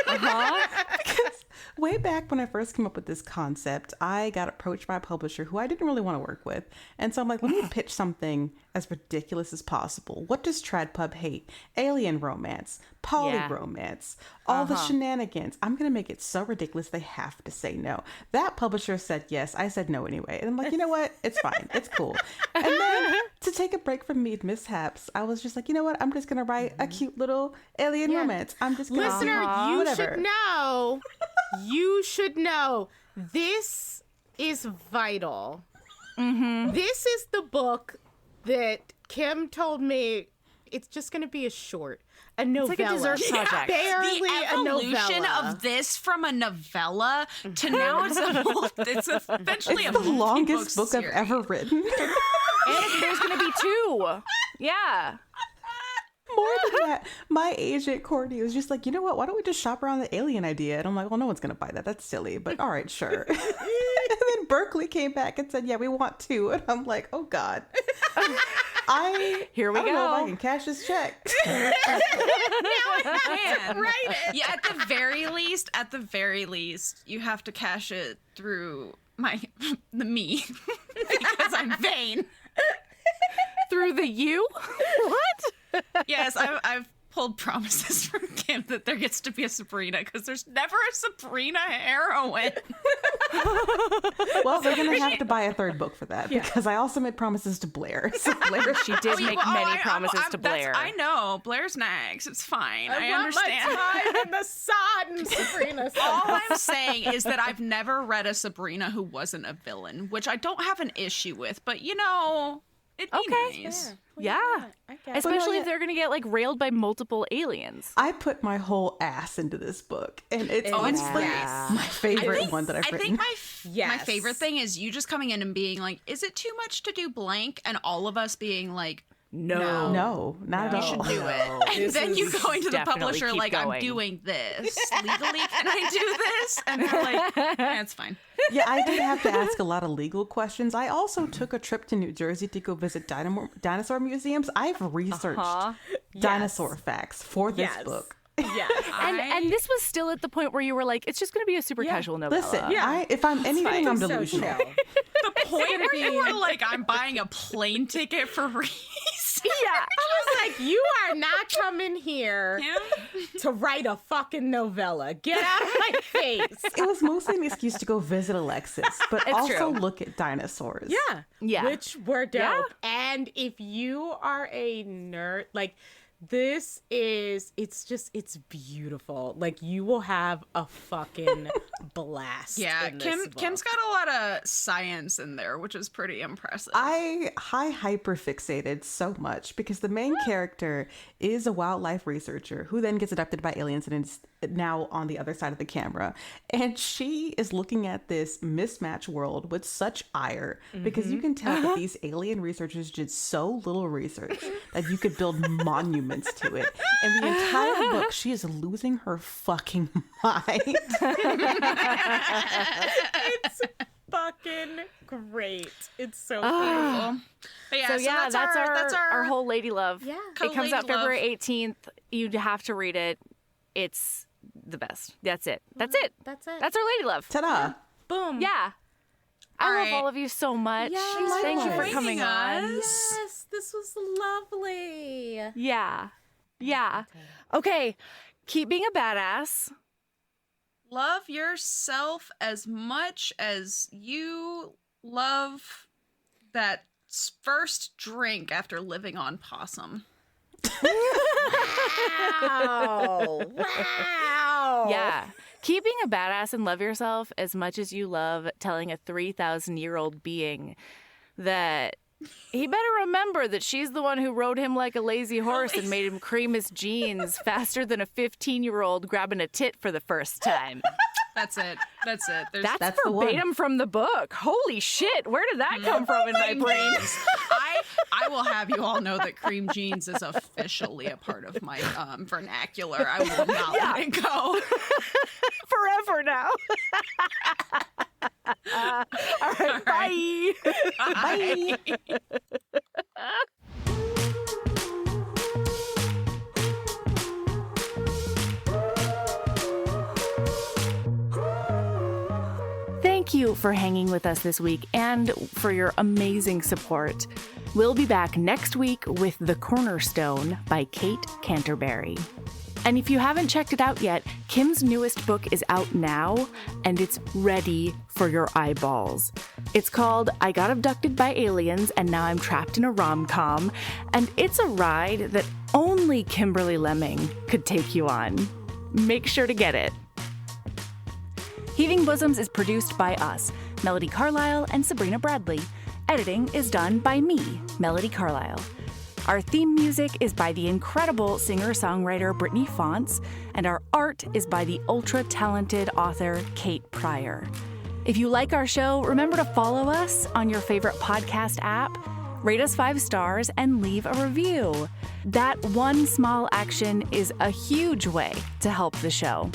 Because way back when I first came up with this concept, I got approached by a publisher who I didn't really want to work with. And so I'm like, let me pitch something as ridiculous as possible. What does TradPub hate? Alien romance, poly romance, all the shenanigans. I'm going to make it so ridiculous they have to say no. That publisher said yes. I said no anyway. And I'm like, you know what? It's fine. It's cool. And then to take a break from me mishaps, I was just like, you know what? I'm just going to write a cute little alien romance. I'm just going to Listener, you should know this is vital. This is the book that Kim told me it's just going to be a short, a novella. It's like a dessert project. Barely The a evolution novella. of this from a novella to now it's eventually It's the longest book series. I've ever written. And there's going to be 2. Yeah. More than that, my agent Courtney was just like, you know what? Why don't we just shop around the alien idea? And I'm like, well, no one's gonna buy that. That's silly. But all right, sure. And then Berkeley came back and said, yeah, we want 2. And I'm like, oh God. Here we I don't know if I go. can cash this check. Man. Yeah, at the very least, you have to cash it through me because I'm vain. Through the U? What? Yes, I've pulled promises from Kim that there gets to be a Sabrina because there's never a Sabrina heroine. Well, they're gonna have to buy a 3rd book for that because I also made promises to Blair. So Blair, She did make many promises to Blair. I know. Blair's next. It's fine. I want understand. my time in the sun, Sabrina. All I'm saying is that I've never read a Sabrina who wasn't a villain, which I don't have an issue with, but it'd be nice. Yeah. Especially if they're going to get like railed by multiple aliens. I put my whole ass into this book, and it's Oh, it's honestly nice. my favorite one that I've I written. think my favorite thing is you just coming in and being like, is it too much to do blank? And all of us being like, No, not at all. you should do it. And This then you is going to the definitely publisher keep like, going. I'm doing this. Legally, can I do this? And they're like, yeah, it's fine. Yeah, I did have to ask a lot of legal questions. I also took a trip to New Jersey to go visit dinosaur museums. I've researched dinosaur facts for this book. Yeah. And this was still at the point where you were like, it's just going to be a super casual novella. Listen, if I'm anything, I'm So delusional. chill. The point where you were like, I'm buying a plane ticket for Reese. Yeah. I was like, you are not coming here Kim? to write a fucking novella. Get out of my face. It was mostly an excuse to go visit Alexis, but It's also true. look at dinosaurs. Yeah. Yeah. Which were dope. Yeah. And if you are a nerd, like, it's beautiful. Like, you will have a fucking blast. Yeah, in this book. Kim's got a lot of science in there, which is pretty impressive. I hyperfixated so much because the main character is a wildlife researcher who then gets adopted by aliens and is now on the other side of the camera. And she is looking at this mismatched world with such ire because you can tell that these alien researchers did so little research that you could build monuments to it. And the entire book, she is losing her fucking mind. It's fucking great. It's so cool. But yeah, So yeah, that's our our whole Lady Love. Yeah. It comes out Lady Love. February 18th. You'd have to read it. It's the best. That's it. That's it. That's it. That's our Lady Love. Ta-da. Boom. Yeah. I All love right. all of you so much. Yes. Thank you for Joining coming on. us. Yes, this was lovely. Yeah. Yeah. Okay. Keep being a badass. Love yourself as much as you love that first drink after living on possum. Wow. Wow. Yeah. Keep being a badass and love yourself as much as you love telling a 3,000-year-old being that he better remember that she's the one who rode him like a lazy horse and made him cream his jeans faster than a 15-year-old grabbing a tit for the first time. That's it. That's it. That's the one. verbatim from the book. Holy shit. Where did that come from in my brain? I will have you all know that cream jeans is officially a part of my vernacular. I will not let it go. Forever now. All right. Bye. Bye. Thank you for hanging with us this week and for your amazing support. We'll be back next week with The Cornerstone by Kate Canterbury. And if you haven't checked it out yet, Kim's newest book is out now, and it's ready for your eyeballs. It's called I Got Abducted by Aliens, and Now I'm Trapped in a Rom-Com, and it's a ride that only Kimberly Lemming could take you on. Make sure to get it. Heaving Bosoms is produced by us, Melody Carlisle and Sabrina Bradley. Editing is done by me, Melody Carlisle. Our theme music is by the incredible singer-songwriter Brittany Fonts, and our art is by the ultra-talented author Kate Pryor. If you like our show, remember to follow us on your favorite podcast app, rate us 5 stars, and leave a review. That one small action is a huge way to help the show.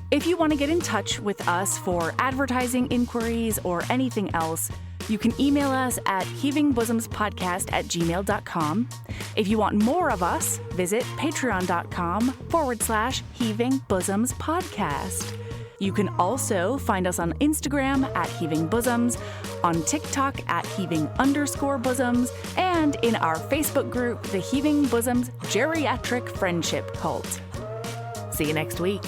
If you want to get in touch with us for advertising inquiries or anything else, you can email us at heavingbosomspodcast@gmail.com. If you want more of us, visit patreon.com/heavingbosomspodcast. You can also find us on Instagram at Heaving Bosoms, on TikTok at Heaving_Bosoms, and in our Facebook group, the Heaving Bosoms Geriatric Friendship Cult. See you next week.